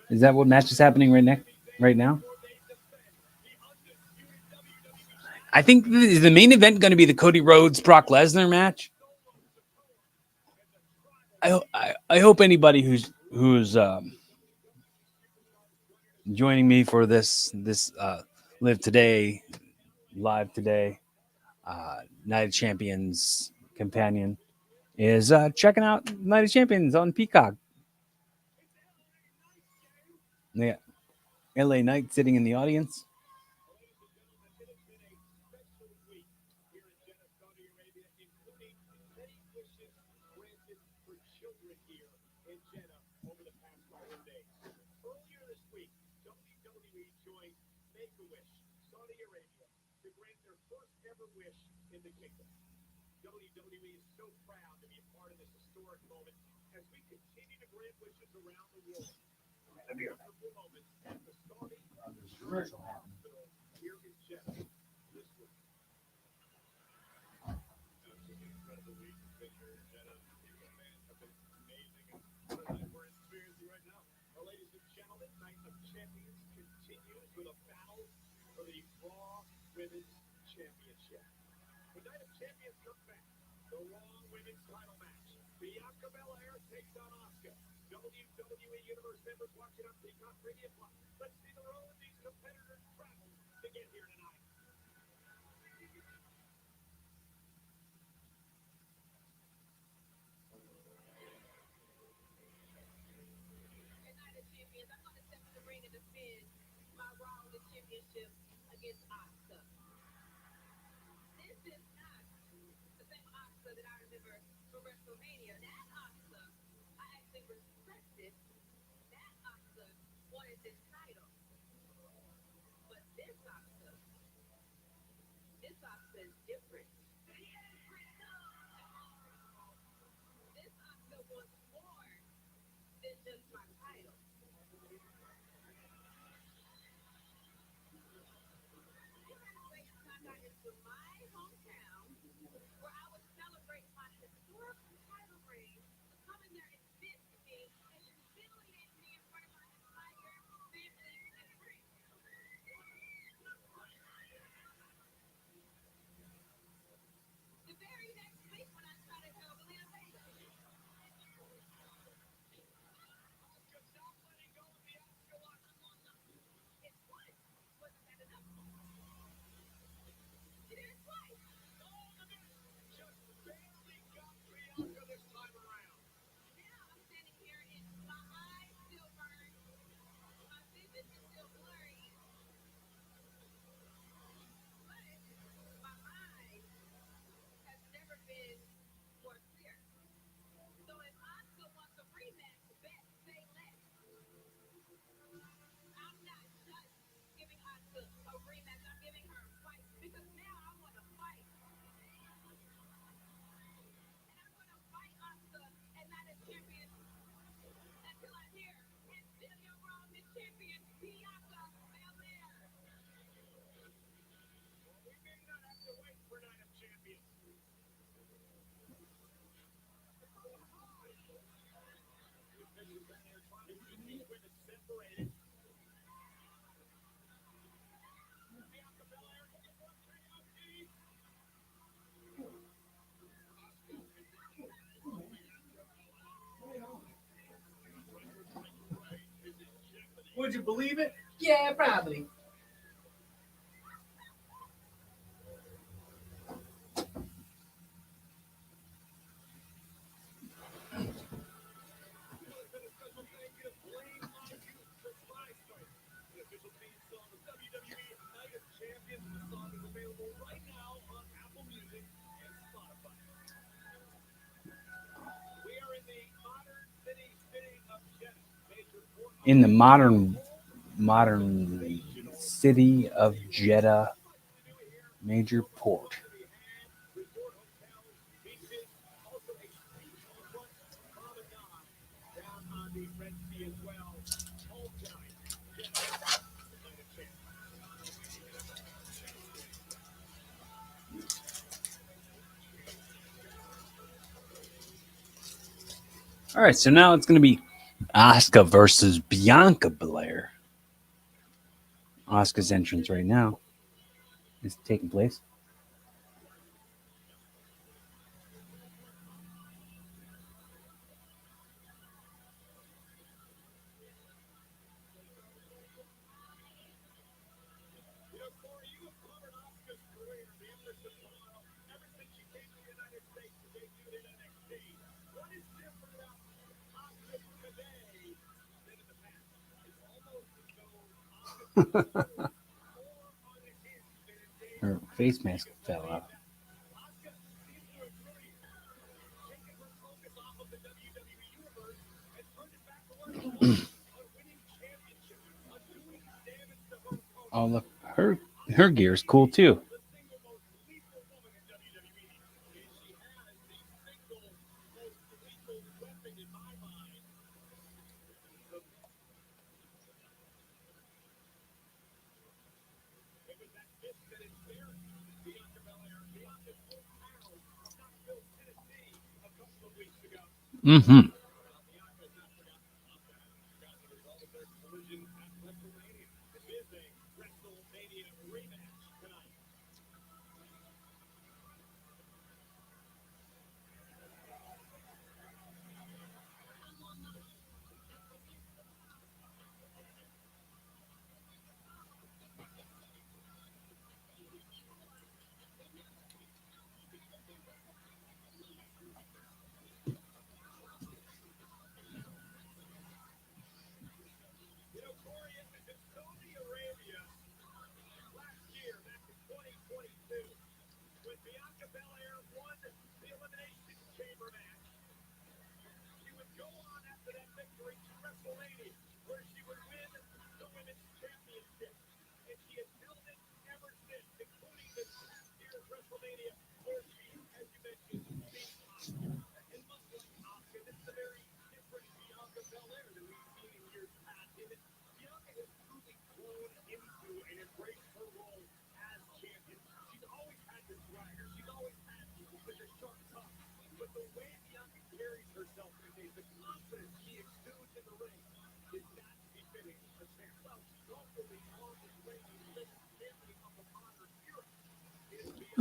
Is that what match is happening right now? I think is the main event going to be the Cody Rhodes Brock Lesnar match. I hope anybody who's joining me for this live today Night of Champions companion is checking out Night of Champions on Peacock. Yeah, LA Knight sitting in the audience. Would you believe it? Yeah, probably. In the modern city of Jeddah, major port. All right, so now it's going to be Asuka versus Bianca Belair. Asuka's entrance right now is taking place. Her face mask fell off. Oh look, her gear is cool too. Mm-hmm.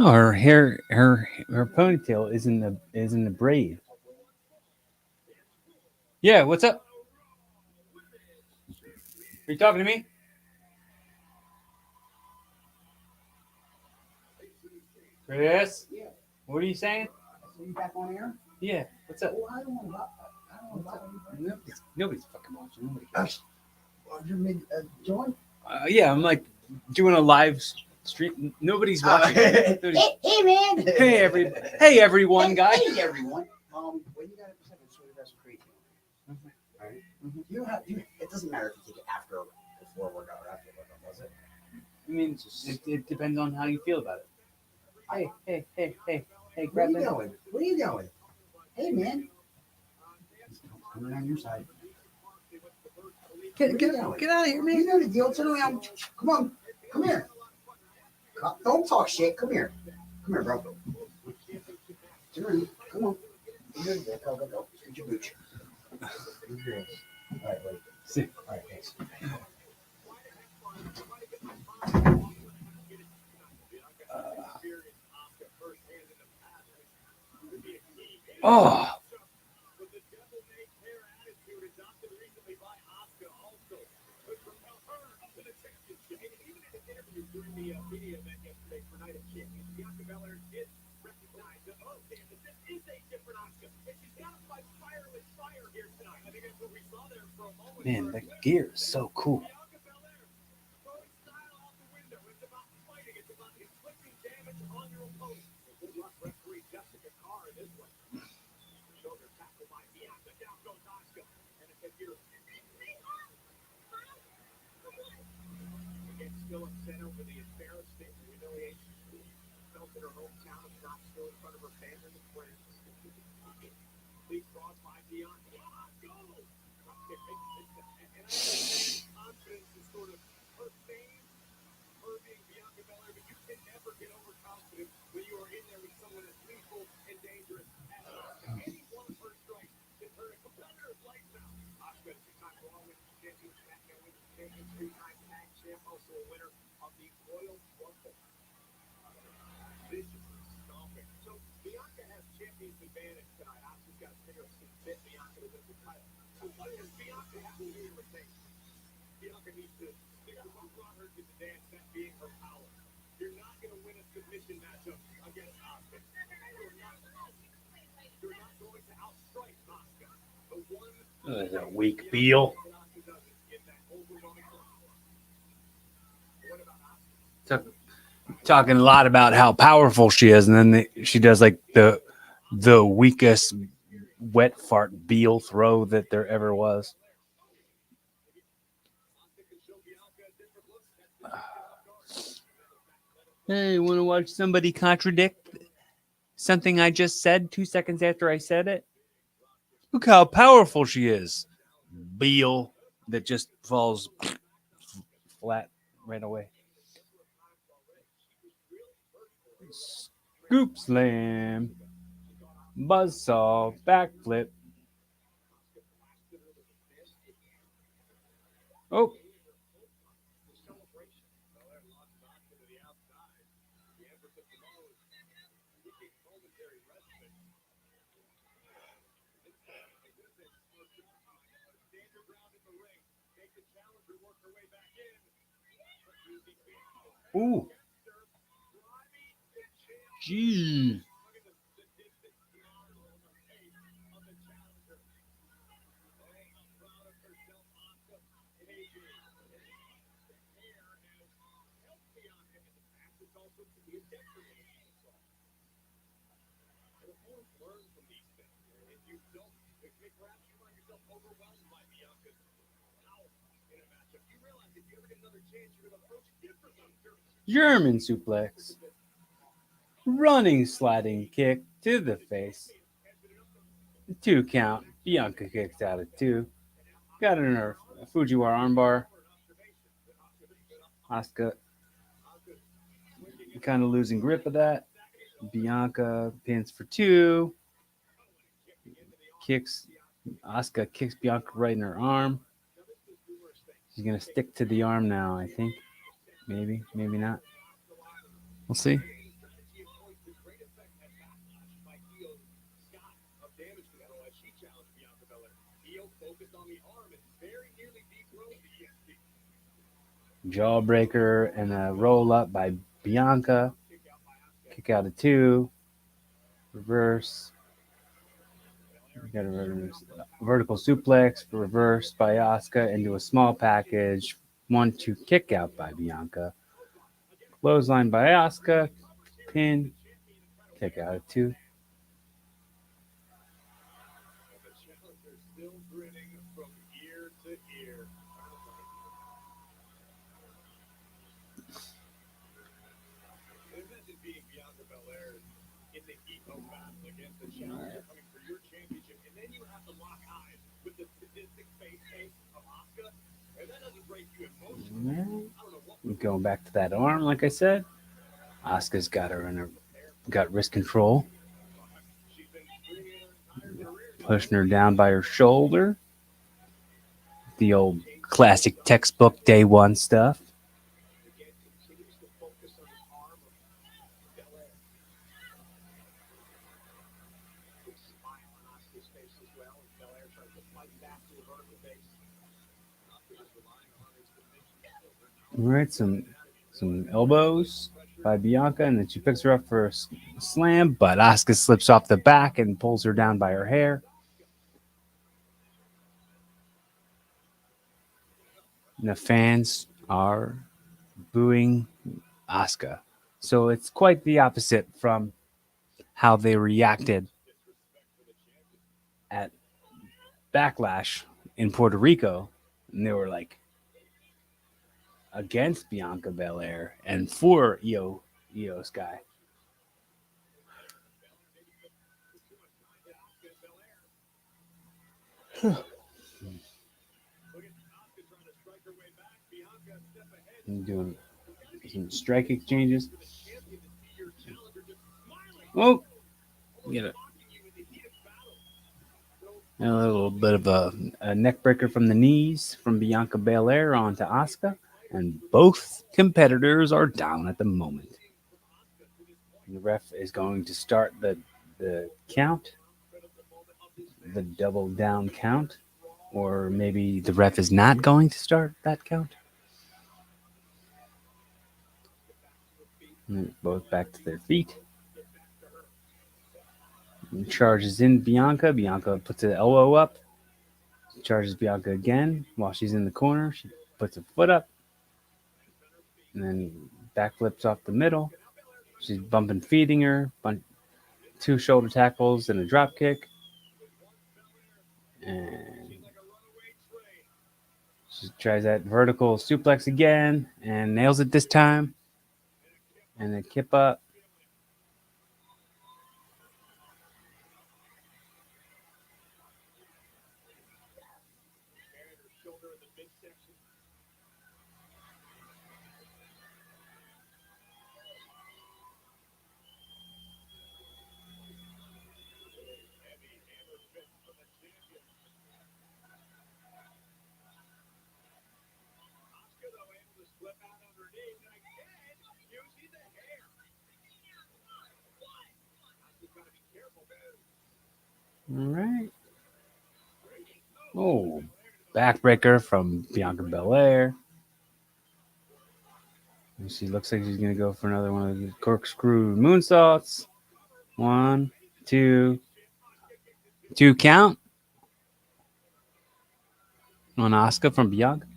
Oh, her ponytail isn't a braid. Yeah, what's up? Are you talking to me? Chris? Yeah. What are you saying? So you back on air? Yeah, what's up? Oh, I don't know about anybody. Nobody's fucking watching. Nobody cares. You're mid join. Yeah, I'm like doing a live stream. Nobody's watching. Nobody's- Hey man. hey everyone, guy. Hey everyone. When you got a second, so you guys are crazy. All right. You don't have. It doesn't matter if you take it after, before workout, or after workout, does it? I mean, it depends on how you feel about it. Hey, Where grab are you that. going? Where are you going? Hey man. He's coming on your side. Get Where you going? out of here, You man. know the deal. Turn around. Come on. Come here. Don't talk shit. Come here. Come here, bro. Turn around. Come on. You know the deal. Go. Scoot your booch. All right, wait. See. All right, thanks. Oh, man, that gear is so cool. That weak Beal. Talking a lot about how powerful she is, and then she does like the weakest wet fart Beal throw that there ever was. Hey, want to watch somebody contradict something I just said 2 seconds after I said it? Look how powerful she is. Beal that just falls flat right away. Scoop slam. Buzzsaw. Backflip. Oh. Ooh. Gee. German suplex. Running sliding kick to the face. 2 count. Bianca kicks out at 2. Got in her Fujiwara armbar. Asuka kind of losing grip of that. Bianca pins for 2. Asuka kicks Bianca right in her arm. She's gonna stick to the arm now, I think. Maybe not. We'll see. Jawbreaker and a roll up by Bianca. Kick out of 2. Reverse. We got a vertical suplex, reversed by Asuka into a small package. 1-2 kick out by Bianca. Clothesline by Asuka. Pin. Kick out of 2. Going back to that arm, like I said. Asuka's got her in her got wrist control. Pushing her down by her shoulder. The old classic textbook day one stuff. All right, some elbows by Bianca, and then she picks her up for a slam, but Asuka slips off the back and pulls her down by her hair. And the fans are booing Asuka. So it's quite the opposite from how they reacted at Backlash in Puerto Rico. And they were like against Bianca Belair and for Io Sky. Doing some strike exchanges. Oh, get it. A little bit of a neck breaker from the knees from Bianca Belair onto Asuka, and both competitors are down at the moment. And the ref is going to start the count, the double down count, or maybe the ref is not going to start that count. And both back to their feet. And charges in Bianca. Bianca puts an elbow up. Charges Bianca again while she's in the corner. She puts a foot up. And then backflips off the middle. She's bumping, feeding her. 2 shoulder tackles and a drop kick. And she tries that vertical suplex again and nails it this time. And then kip up. All right. Oh, backbreaker from Bianca Belair. And she looks like she's going to go for another one of the corkscrew moonsaults. 1, 2, 2 count on Asuka from Bianca.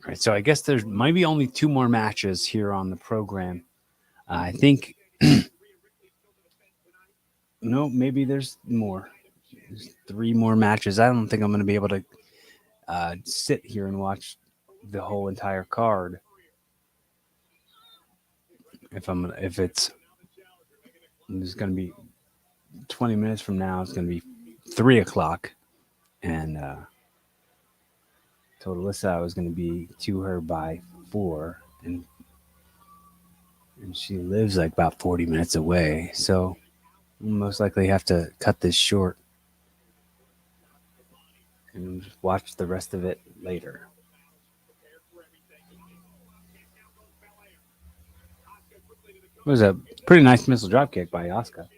All right, so I guess there might be only 2 more matches here on the program. I think no, maybe there's more. There's 3 more matches. I don't think I'm going to be able to sit here and watch the whole entire card. If it's going to be 20 minutes from now, it's going to be 3 o'clock, and told Alyssa I was going to be to her by 4, and she lives like about 40 minutes away. So Most likely have to cut this short and watch the rest of it later. It was a pretty nice missile drop kick by Asuka.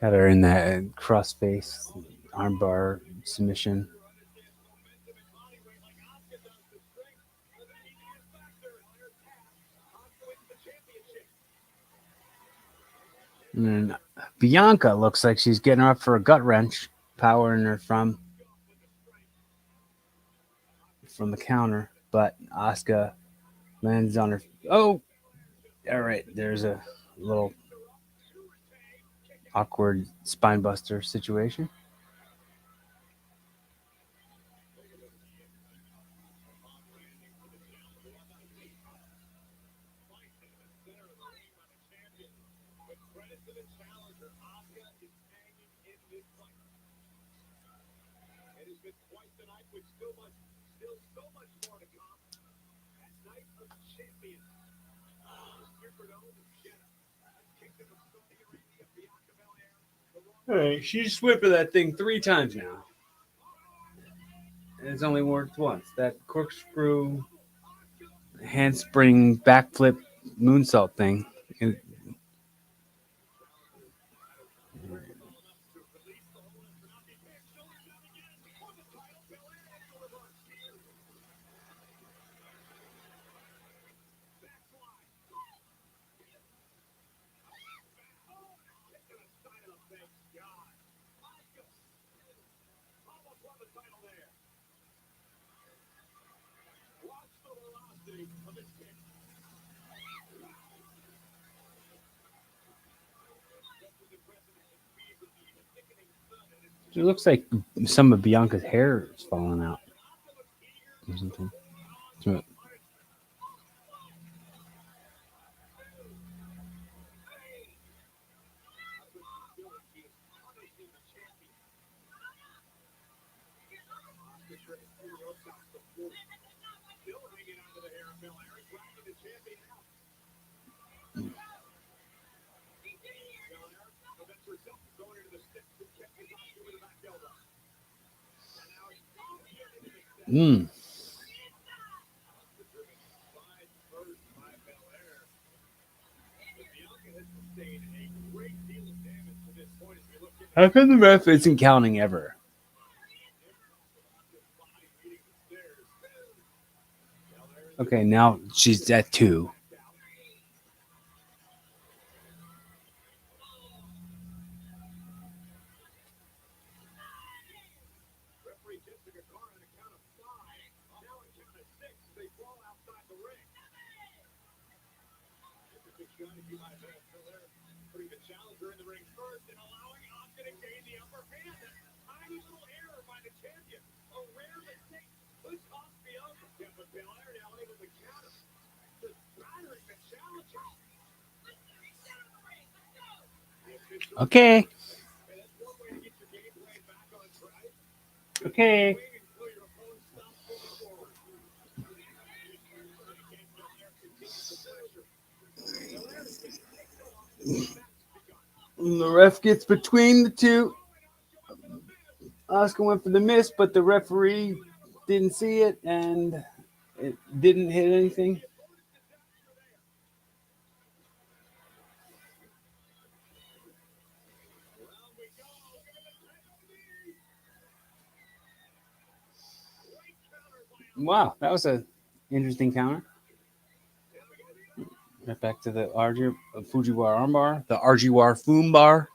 Got her in that cross face armbar submission. And then Bianca looks like she's getting her up for a gut wrench, powering her from the counter, but Asuka lands on her. Oh, all right. There's a little awkward spine buster situation. All right, she's whipping that thing 3 times now. And it's only worked once. That corkscrew, handspring, backflip, moonsault thing. It looks like some of Bianca's hair is falling out or something. So, mm. How come the ref isn't counting ever? Okay, now she's at 2. Okay. Okay. And the ref gets between the two. Oscar went for the miss, but the referee didn't see it and it didn't hit anything. Wow, that was a interesting counter. Right back to the Fujiwara armbar, the Arjiwar Foom bar.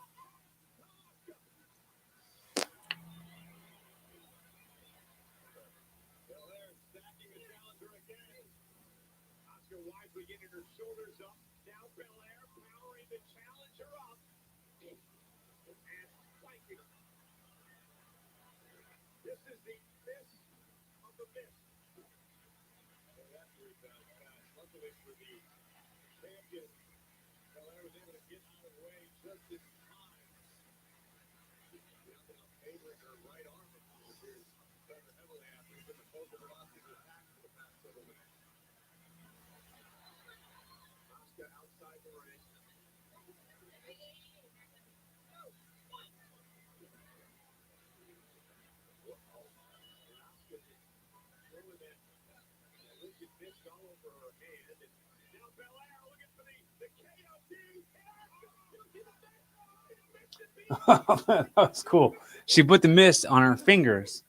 That was cool. She put the mist on her fingers,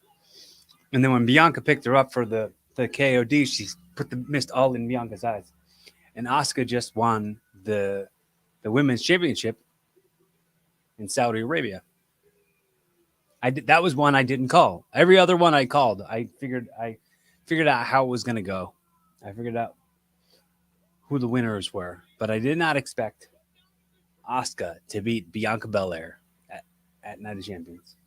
and then when Bianca picked her up for the KOD, she put the mist all in Bianca's eyes. And Asuka just won the women's championship in Saudi Arabia. That was one I didn't call. Every other one I called. I figured out how it was going to go. I figured out who the winners were, but I did not expect Asuka to beat Bianca Belair at Night of Champions.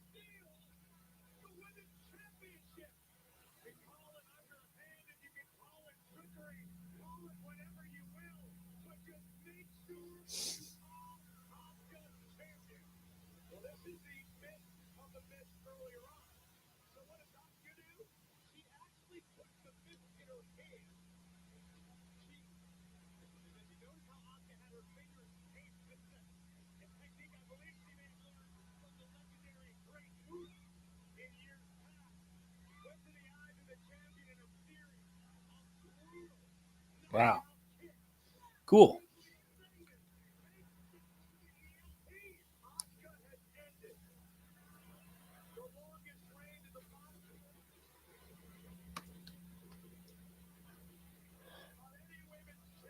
Wow. Cool.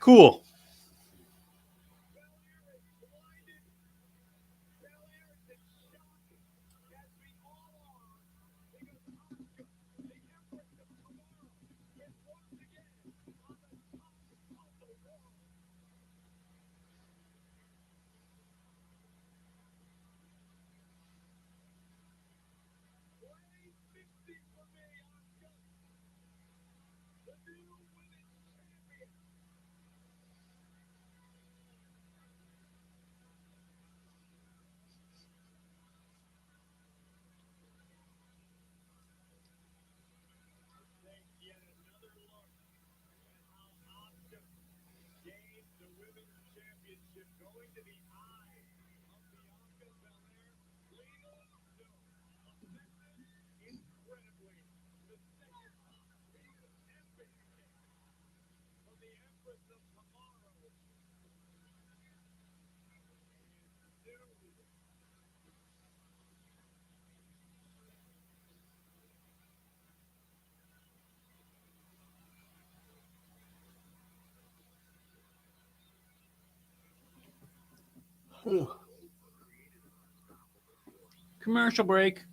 Cool. Commercial break.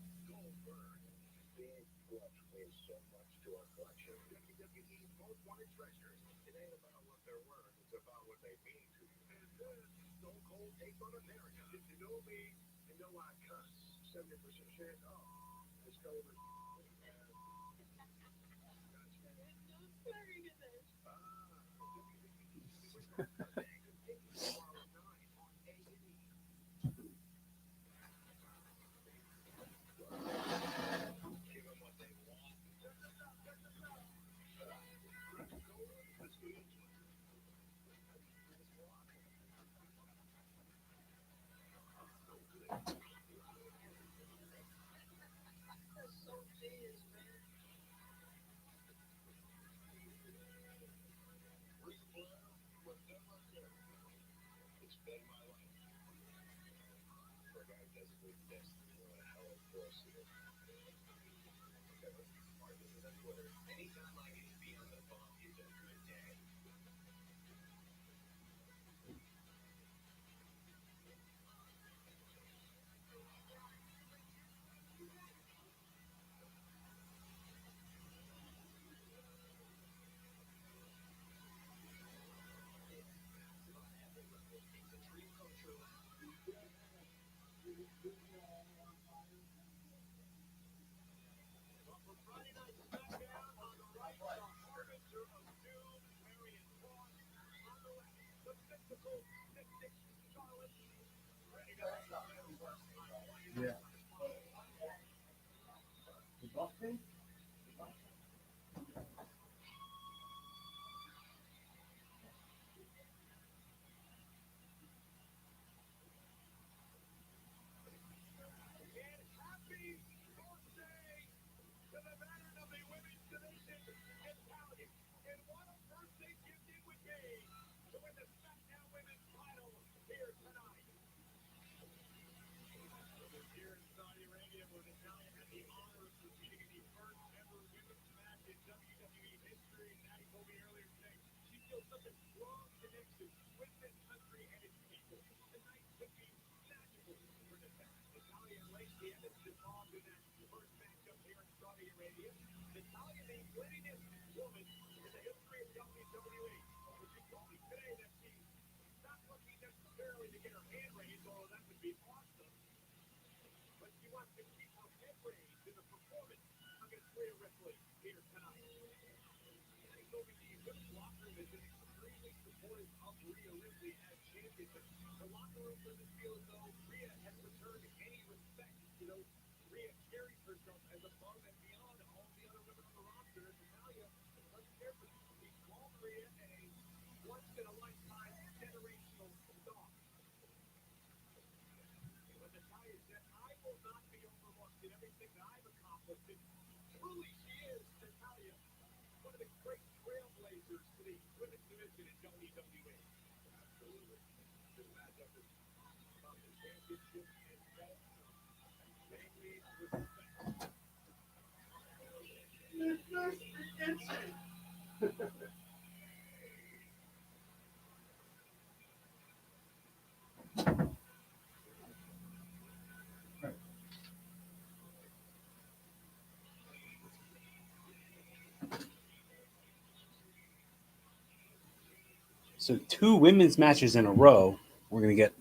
So 2 women's matches in a row. We're gonna get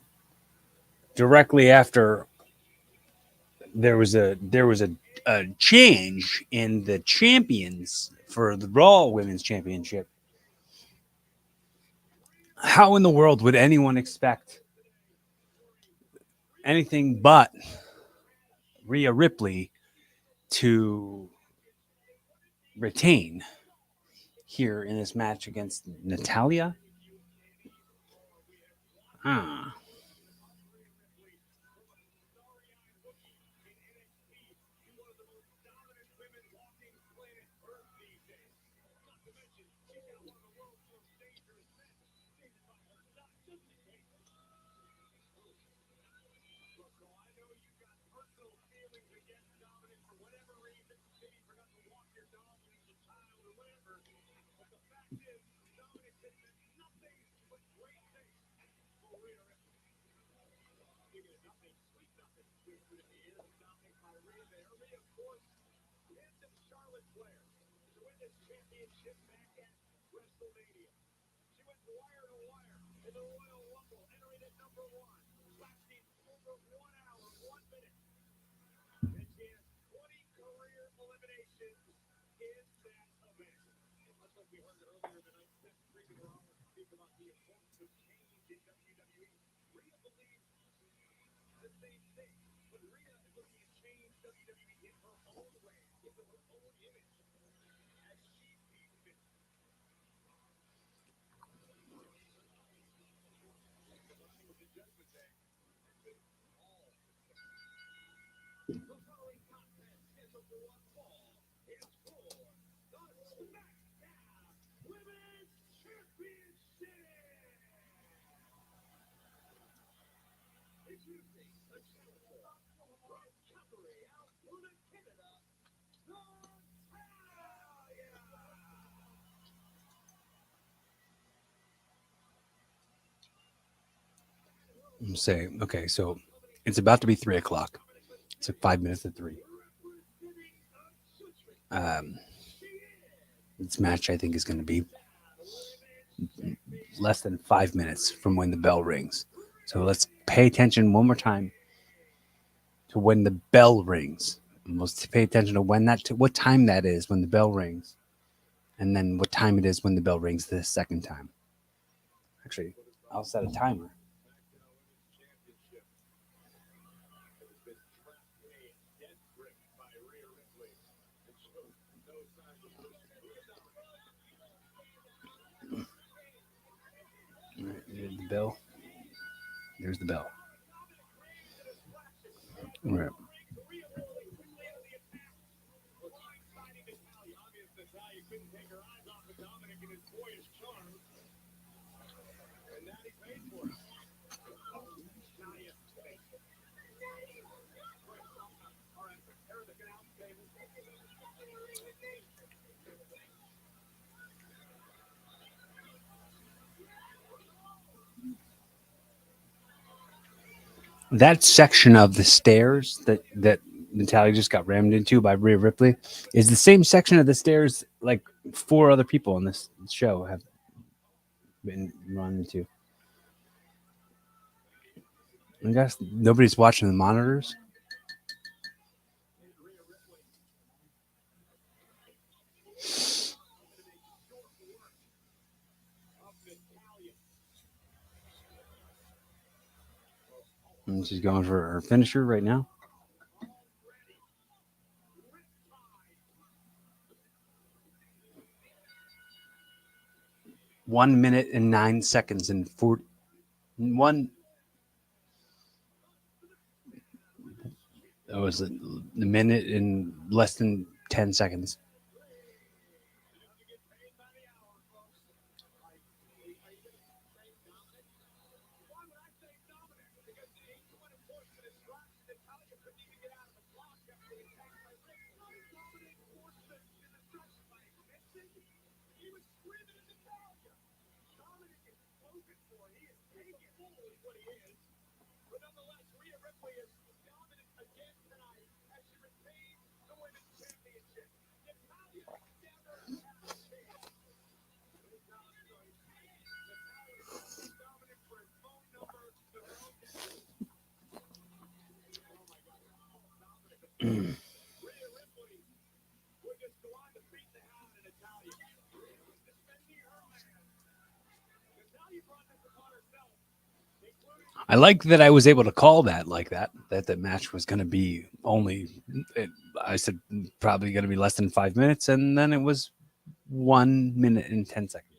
directly after there was a change in the champions for the Raw Women's Championship. How in the world would anyone expect anything but Rhea Ripley to retain here in this match against Natalia? Ah. Say, okay, so it's about to be 3 o'clock. It's like 5 minutes to 3. This match, I think, is going to be less than 5 minutes from when the bell rings. So let's pay attention one more time to when the bell rings. And let's pay attention to what time that is when the bell rings, and then what time it is when the bell rings the second time. Actually, I'll set a timer. All right, there's the bell. There's the bell. All right. That section of the stairs that Natalia just got rammed into by Rhea Ripley is the same section of the stairs like 4 other people on this show have been run into. I guess nobody's watching the monitors. And she's going for her finisher right now. One minute and 9 seconds and 41. That was a minute and less than 10 seconds. I like that I was able to call that like that the match was going to be only, I said probably going to be less than 5 minutes, and then it was 1 minute and 10 seconds.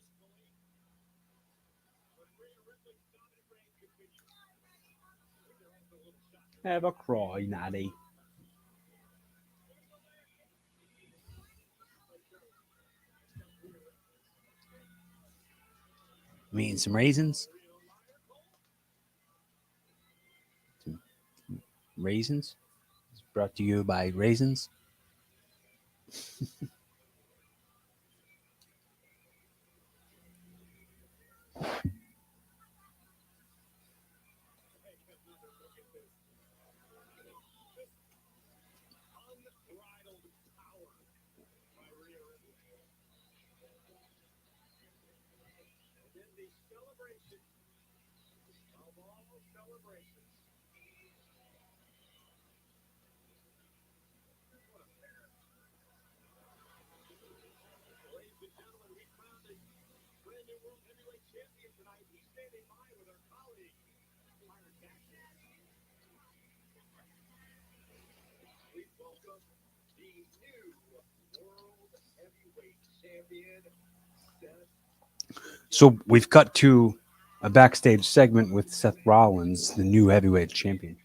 Have a cry, Natty. Me some raisins. Some raisins. It's brought to you by Raisins. So we've cut to a backstage segment with Seth Rollins, the new heavyweight champion.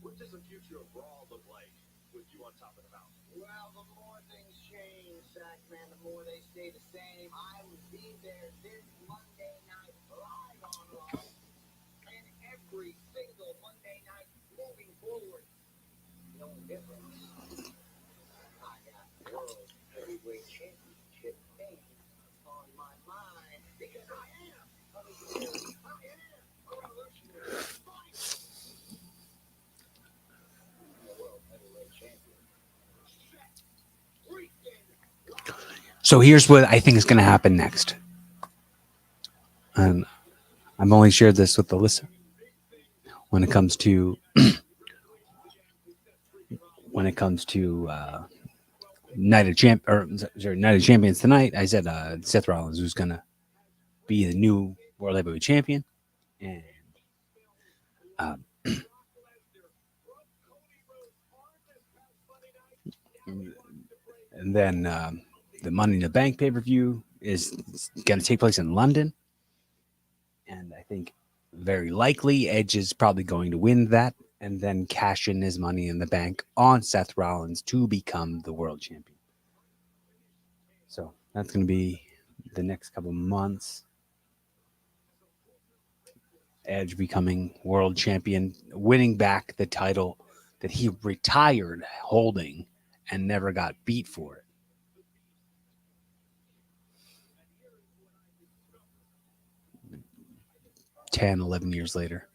What does the future of Raw look like with you on top of the mountain? Well, the more things change, Sackman, the more they stay the same. I will be there this Monday night live on Raw, and every single Monday night moving forward. difference. I got World Heavyweight Championship fame on my mind because I am a visionary. I am a revolutionary. I'm a World Heavyweight Champion. So here's what I think is going to happen next. And I've only shared this with the listener. When it comes to Night of Champions tonight, I said Seth Rollins was going to be the new World Heavyweight Champion, and and then the Money in the Bank pay-per-view is going to take place in London, and I think very likely Edge is probably going to win that and then cash in his Money in the Bank on Seth Rollins to become the world champion. So that's going to be the next couple months. Edge becoming world champion, winning back the title that he retired holding and never got beat for it. Ten, 11 years later.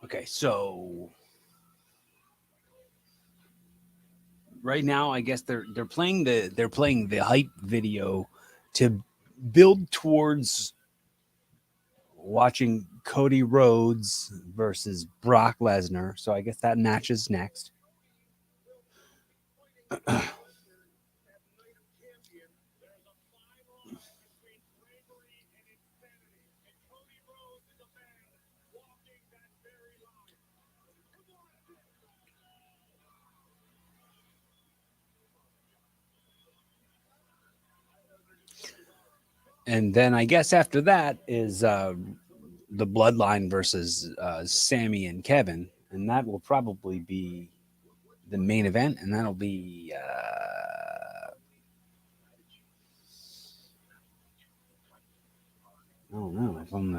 Okay, so right now, I guess they're playing the hype video to build towards watching Cody Rhodes versus Brock Lesnar. So I guess that match is next. And then I guess after that is the Bloodline versus Sammy and Kevin, and that will probably be the main event, and that'll be I don't know if I'm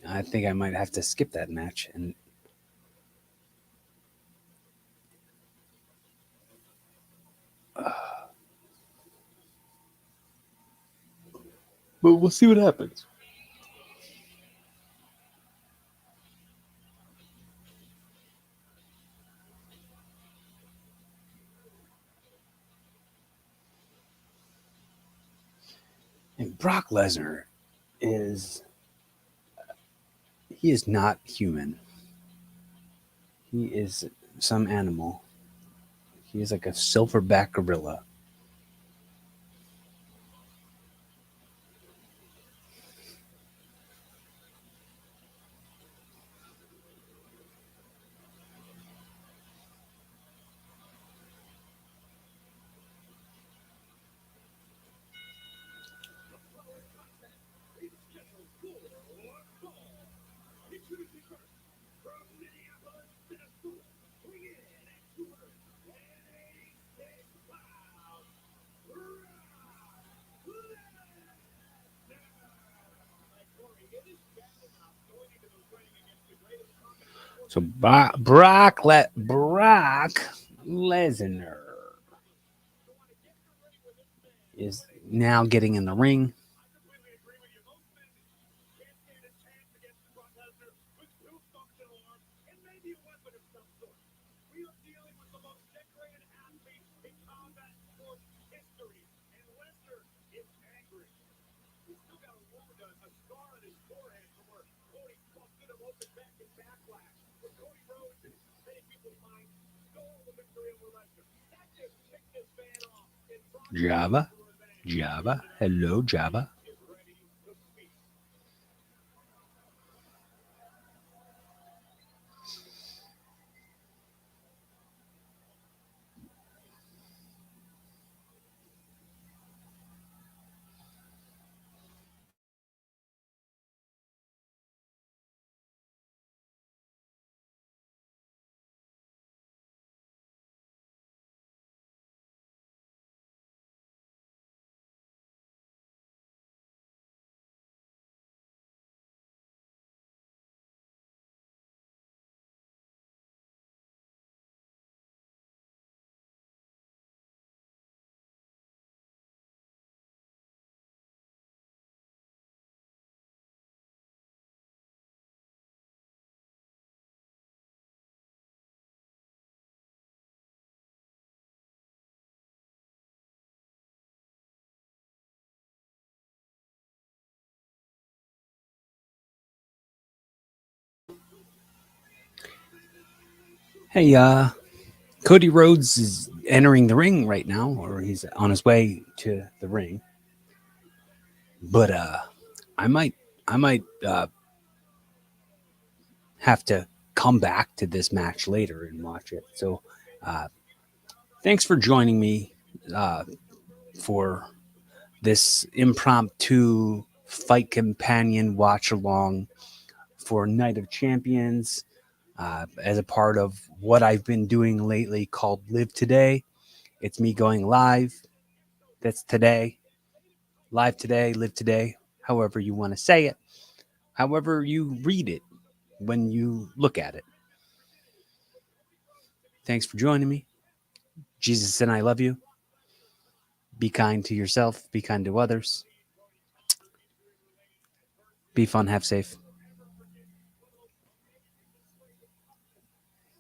I think I might have to skip that match, and but we'll see what happens. And Brock Lesnar is he is not human. He is some animal. He's like a silverback gorilla. So Brock Lesnar is now getting in the ring. Java, hello Java. Hey, Cody Rhodes is entering the ring right now, or he's on his way to the ring. But I might, I might have to come back to this match later and watch it. So, uh, thanks for joining me for this impromptu fight companion watch along for Night of Champions. As a part of what I've been doing lately called Live Today. It's me going live. That's today. Live today, live today, however you want to say it, however you read it when you look at it. Thanks for joining me. Jesus and I love you. Be kind to yourself, be kind to others. Be fun, have safe.